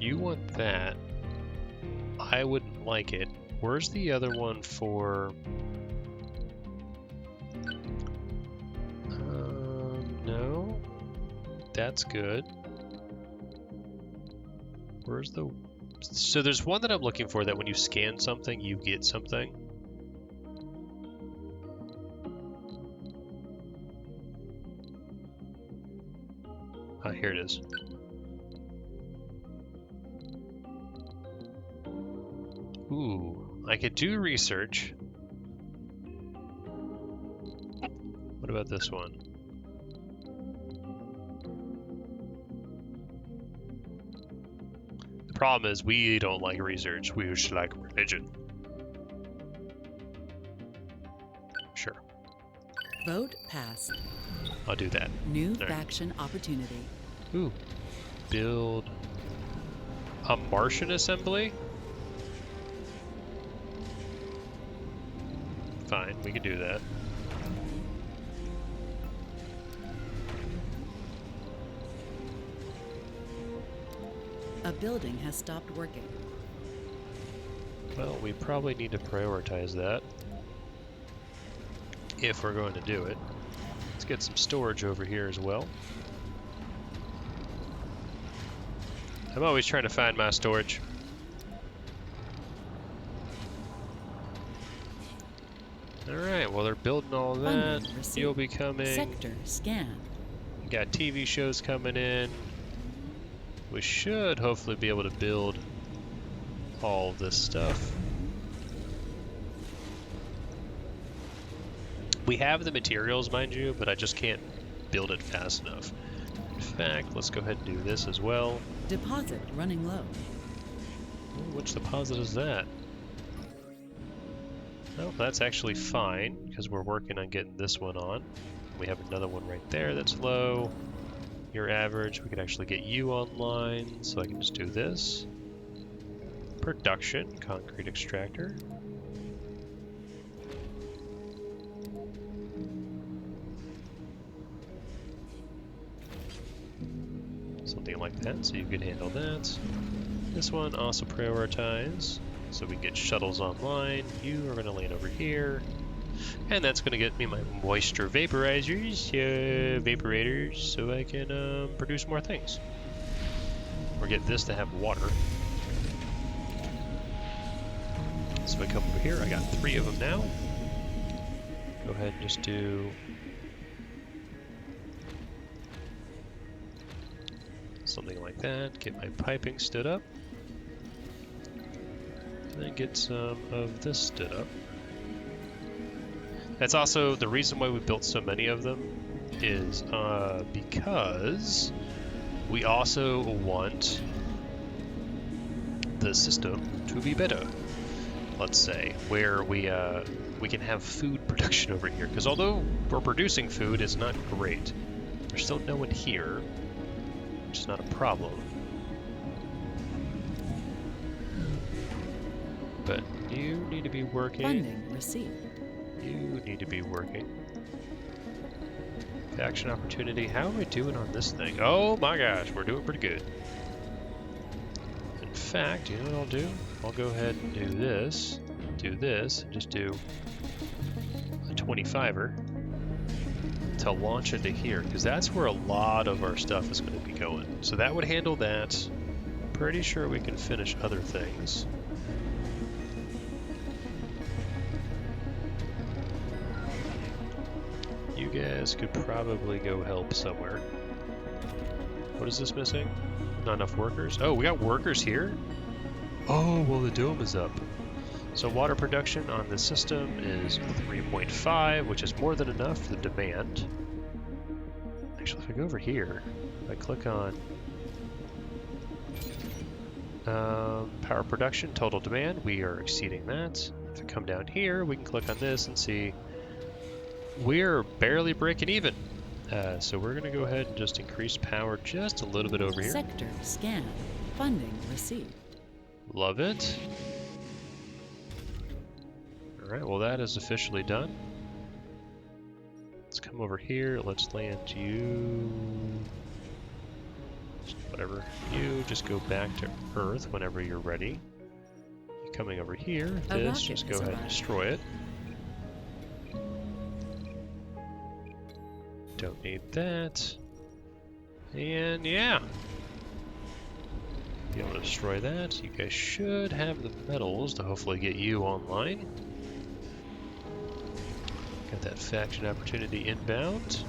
You want that. I wouldn't like it. Where's the other one for... no. That's good. Where's the... So there's one that I'm looking for that when you scan something, you get something. Ah, here it is. Ooh, I could do research. What about this one? The problem is we don't like research, we just like religion. Sure. Vote passed. I'll do that. New faction opportunity. Ooh. Build a Martian assembly? Fine, we can do that. A building has stopped working. Well, we probably need to prioritize that if we're going to do it. Let's get some storage over here as well. I'm always trying to find my storage. Alright, well they're building all that. You'll be coming. Sector scan. We got TV shows coming in. We should hopefully be able to build all this stuff. We have the materials, mind you, but I just can't build it fast enough. In fact, let's go ahead and do this as well. Deposit running low. Ooh, which deposit is that? Oh, that's actually fine, because we're working on getting this one on. We have another one right there that's low. Your average, we could actually get you online, so I can just do this. Production, concrete extractor. Something like that, so you could handle that. This one also prioritize, so we get shuttles online. You are going to land over here. And that's going to get me my moisture vaporizers, vaporators, so I can produce more things. Or get this to have water. So I come over here, I got 3 of them now. Go ahead and just do something like that. Get my piping stood up. And then get some of this stood up. That's also the reason why we built so many of them is because we also want the system to be better. Let's say where we can have food production over here, because although we're producing food, it's not great. There's still no one here, which is not a problem. But you need to be working. Funding received. You need to be working. Action opportunity. How are we doing on this thing? Oh my gosh, we're doing pretty good. In fact, you know what I'll do? I'll go ahead and do this, and just do a 25er to launch into here, because that's where a lot of our stuff is going to be going. So that would handle that. Pretty sure we can finish other things. You guys could probably go help somewhere. What is this missing? Not enough workers? Oh, we got workers here? Oh, well the dome is up. So water production on this system is 3.5, which is more than enough for the demand. Actually, if I go over here, if I click on power production, total demand, we are exceeding that. If I come down here, we can click on this and see we're barely breaking even. So we're going to go ahead and just increase power just a little bit over here. Sector scan. Funding received. Love it. Alright, well that is officially done. Let's come over here. Let's land you. Whatever. You just go back to Earth whenever you're ready. You're coming over here. This, just go ahead and destroy it. Don't need that. And yeah. Be able to destroy that. You guys should have the metals to hopefully get you online. Got that faction opportunity inbound.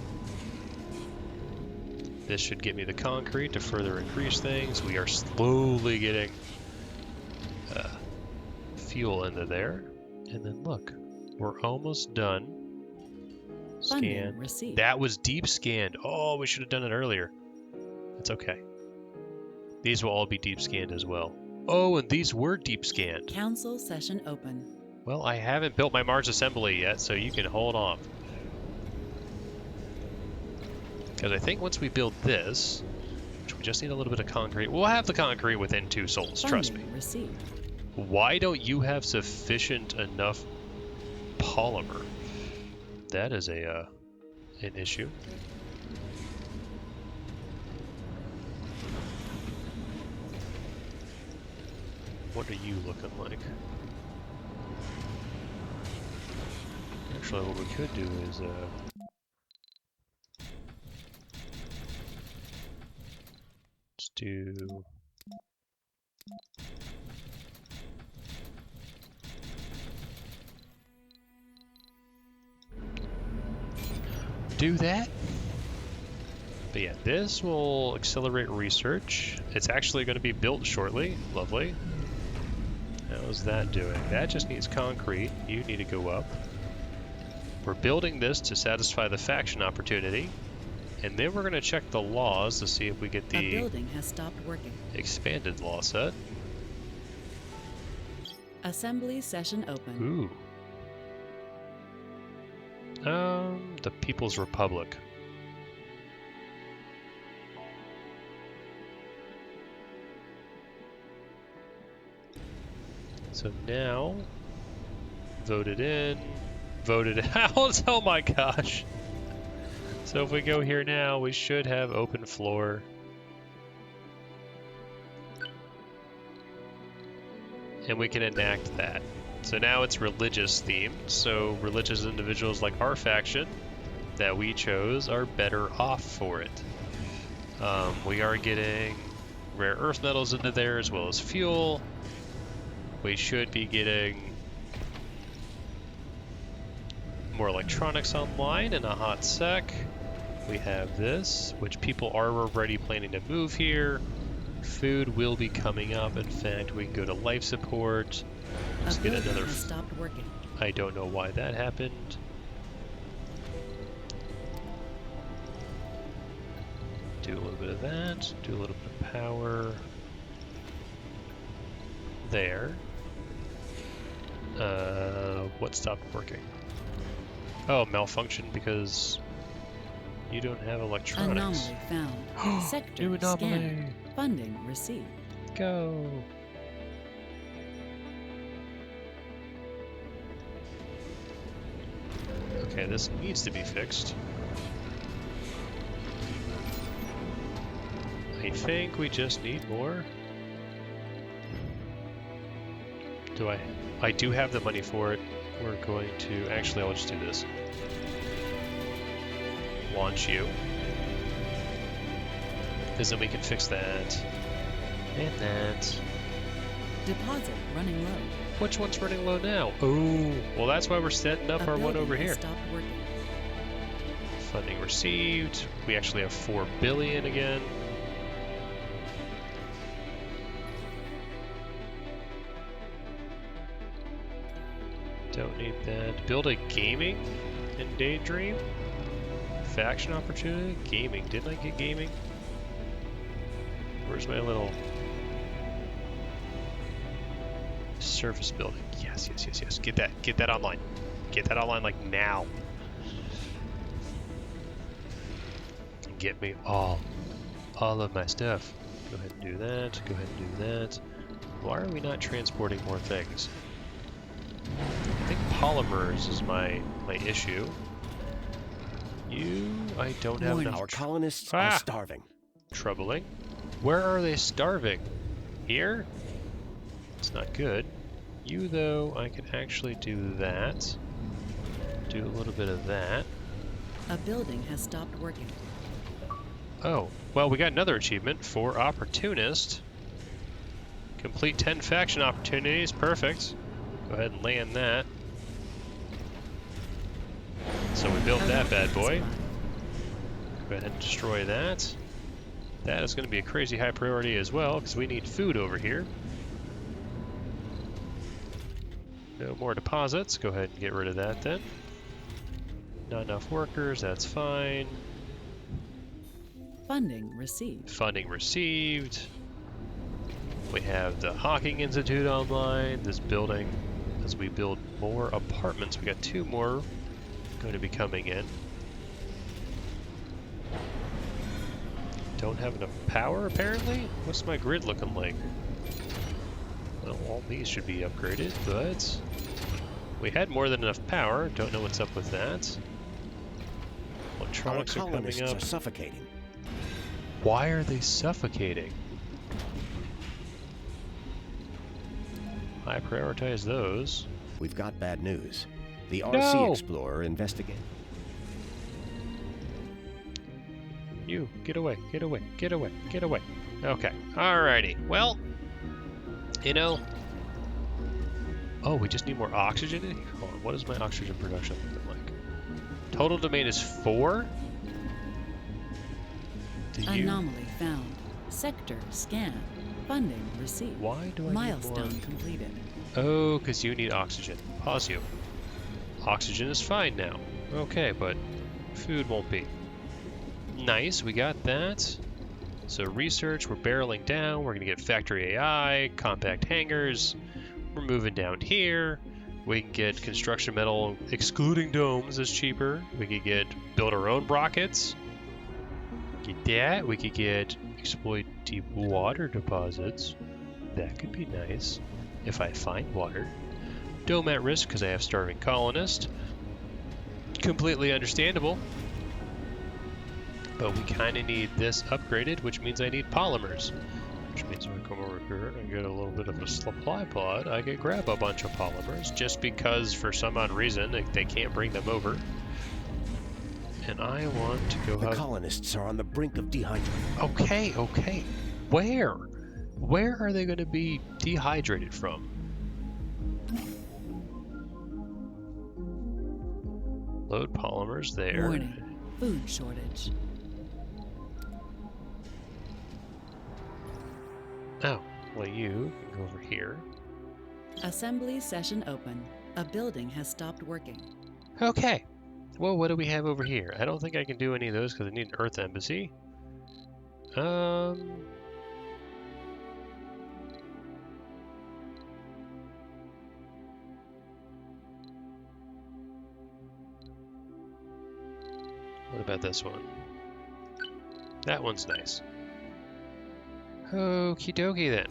This should get me the concrete to further increase things. We are slowly getting fuel into there. And then look, we're almost done. Scan. That was deep scanned. Oh, we should have done it earlier. It's okay. These will all be deep scanned as well. Oh, and these were deep scanned. Council session open. Well, I haven't built my Mars assembly yet, so you can hold off. Because I think once we build this, which we just need a little bit of concrete, we'll have the concrete within 2 sols, trust me. Received. Why don't you have sufficient enough polymer? That is an issue. What are you looking like? Actually, what we could do is let's do that. But yeah, this will accelerate research. It's actually going to be built shortly. Lovely. How's that doing? That just needs concrete. You need to go up. We're building this to satisfy the faction opportunity. And then we're going to check the laws to see if we get the A building has stopped working. expanded law set. Assembly session open. Ooh. The People's Republic. So now, voted in, voted out. Oh my gosh. So if we go here now, we should have open floor. And we can enact that. So now it's religious themed. So religious individuals like our faction that we chose are better off for it. We are getting rare earth metals into there as well as fuel. We should be getting more electronics online in a hot sec. We have this, which people are already planning to move here. Food will be coming up. In fact, we can go to life support. Let's get another. Has stopped working. I don't know why that happened. Do a little bit of that. Do a little bit of power. There. What stopped working? Oh, malfunction because you don't have electronics. Anomaly found. Sector New anomaly. scanned. Funding received. Go. Okay, this needs to be fixed. I think we just need more. Do I do have the money for it. We're going to, actually I'll just do this. Launch you. Because then we can fix that. And that. Deposit running low. Which one's running low now? Oh, well that's why we're setting up our one over here. Stopped working. Funding received. We actually have 4 billion again. Don't need that. Build a gaming in Daydream. Faction opportunity. Gaming. Didn't I get gaming? Where's my little surface building? Yes, yes, yes, yes. Get that online. Get that online like now. And get me all of my stuff. Go ahead and do that. Go ahead and do that. Why are we not transporting more things? I think polymers is my issue. I don't have enough. Our colonists are starving. Troubling. Where are they starving? Here? It's not good. You, though, I can actually do that. Do a little bit of that. A building has stopped working. Oh, well, we got another achievement for Opportunist. Complete 10 faction opportunities. Perfect. Go ahead and land that. So we built that bad boy. Go ahead and destroy that. That is going to be a crazy high priority as well, because we need food over here. No more deposits. Go ahead and get rid of that then. Not enough workers. That's fine. Funding received. Funding received. We have the Hawking Institute online. This building, as we build more apartments, we got 2 more going to be coming in. Don't have enough power, apparently? What's my grid looking like? Well, all these should be upgraded, but we had more than enough power. Don't know what's up with that. Electronics are coming up. Are suffocating. Why are they suffocating? I prioritize those. We've got bad news. The RC Explorer investigated. You, get away, get away, get away, get away. Okay, alrighty. Well, you know. Oh, we just need more oxygen in here? Hold on, what is my oxygen production looking like? Total domain is 4? Do you? Anomaly found. Sector scanned. Funding received. Why do I Milestone need more? completed. Oh, because you need oxygen. Pause you. Oxygen is fine now. Okay, but food won't be. Nice, we got that. So research, we're barreling down. We're going to get factory AI, compact hangars. We're moving down here. We can get construction metal, excluding domes, is cheaper. We could build our own rockets. Get that. We could exploit deep water deposits. That could be nice if I find water. Dome at risk because I have starving colonists. Completely understandable. But we kind of need this upgraded, which means I need polymers. Which means when I come over here and get a little bit of a supply pod, I can grab a bunch of polymers just because for some odd reason they can't bring them over. And I want to go The colonists are on the brink of dehydration. Okay. Where? Where are they going to be dehydrated from? Load polymers there. Warning. Food shortage. Oh, well you can go over here. Assembly session open. A building has stopped working. Okay. Well, what do we have over here? I don't think I can do any of those because I need an Earth embassy. What about this one? That one's nice. Okie dokie then.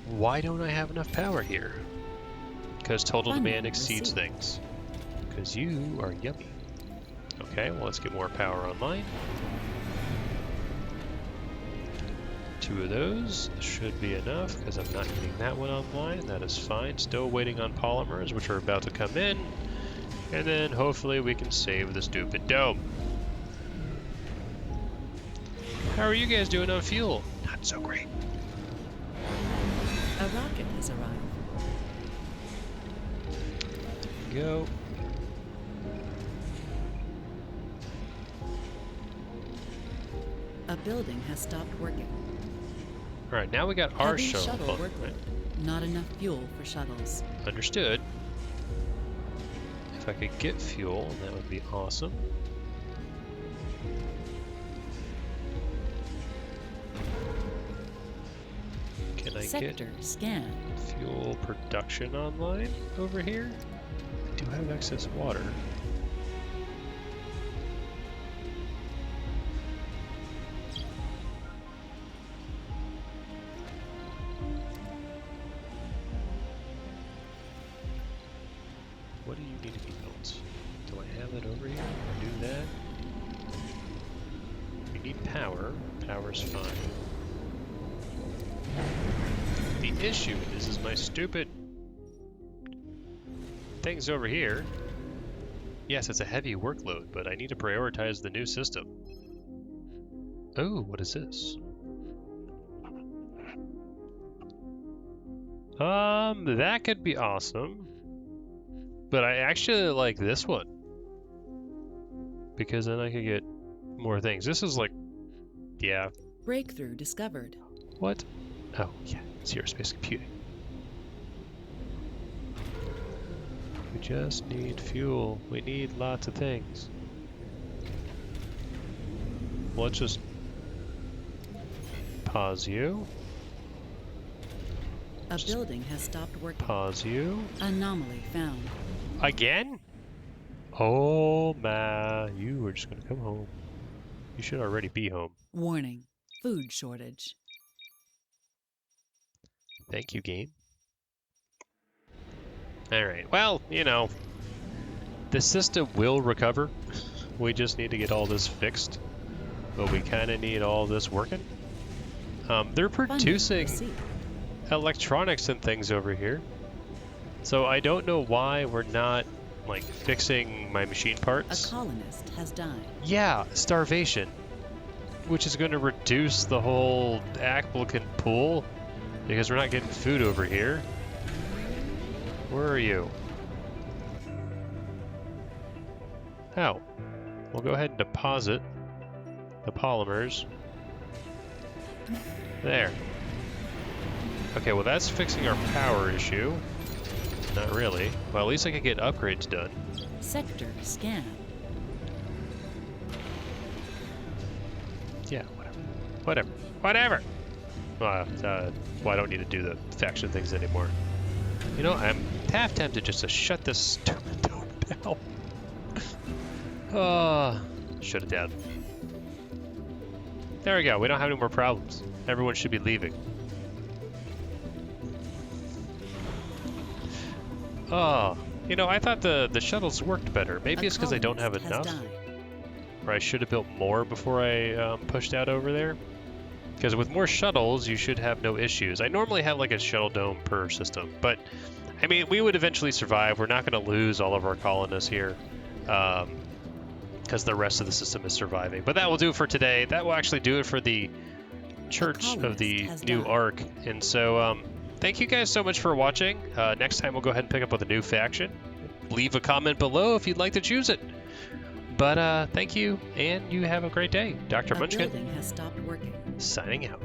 Why don't I have enough power here? Because total demand exceeds things. Because you are yummy. Okay, well let's get more power online. 2 of those should be enough because I'm not getting that one online. That is fine. Still waiting on polymers, which are about to come in. And then hopefully we can save the stupid dome. How are you guys doing on fuel? Not so great. A rocket has arrived. Go. A building has stopped working. All right, now we got our Heavy shuttle. shuttle workload. Not enough fuel for shuttles. Understood. If I could get fuel, that would be awesome. Can I Sector scan. get fuel production online over here? I do have excess water. What do you need to be built? Do I have it over here? Do that. We need power. Power's fine. The issue is my stupid things over here. Yes, it's a heavy workload, but I need to prioritize the new system. Oh, what is this? That could be awesome. But I actually like this one. Because then I could get more things. This is like, yeah. Breakthrough discovered. What? Oh, yeah, zero space computing. We just need fuel. We need lots of things. Let's just pause you. A building has stopped working. Pause you. Anomaly found. Again? Oh man, you were just gonna come home. You should already be home. Warning. Food shortage. Thank you, game. Alright, well, you know, the system will recover. We just need to get all this fixed. But we kind of need all this working. They're producing electronics and things over here. So I don't know why we're not, like, fixing my machine parts. A colonist has died. Yeah, starvation. Which is going to reduce the whole applicant pool. Because we're not getting food over here. Where are you? Oh. We'll go ahead and deposit the polymers. There. Okay, well that's fixing our power issue. Not really. Well, at least I can get upgrades done. Sector scanned. Yeah, whatever. Whatever! Well, I don't need to do the faction things anymore. You know, I'm half tempted just to shut this stupid door down. Shut it down. There we go. We don't have any more problems. Everyone should be leaving. Oh, you know, I thought the shuttles worked better. Maybe it's because I don't have enough. Or I should have built more before I pushed out over there. Because with more shuttles, you should have no issues. I normally have like a shuttle dome per system. But, I mean, we would eventually survive. We're not going to lose all of our colonists here. Because the rest of the system is surviving. But that will do it for today. That will actually do it for the Church of the New Ark. And so, thank you guys so much for watching. Next time we'll go ahead and pick up with a new faction. Leave a comment below if you'd like to choose it. But thank you, and you have a great day. Dr. Munchkin Building has stopped working. signing out.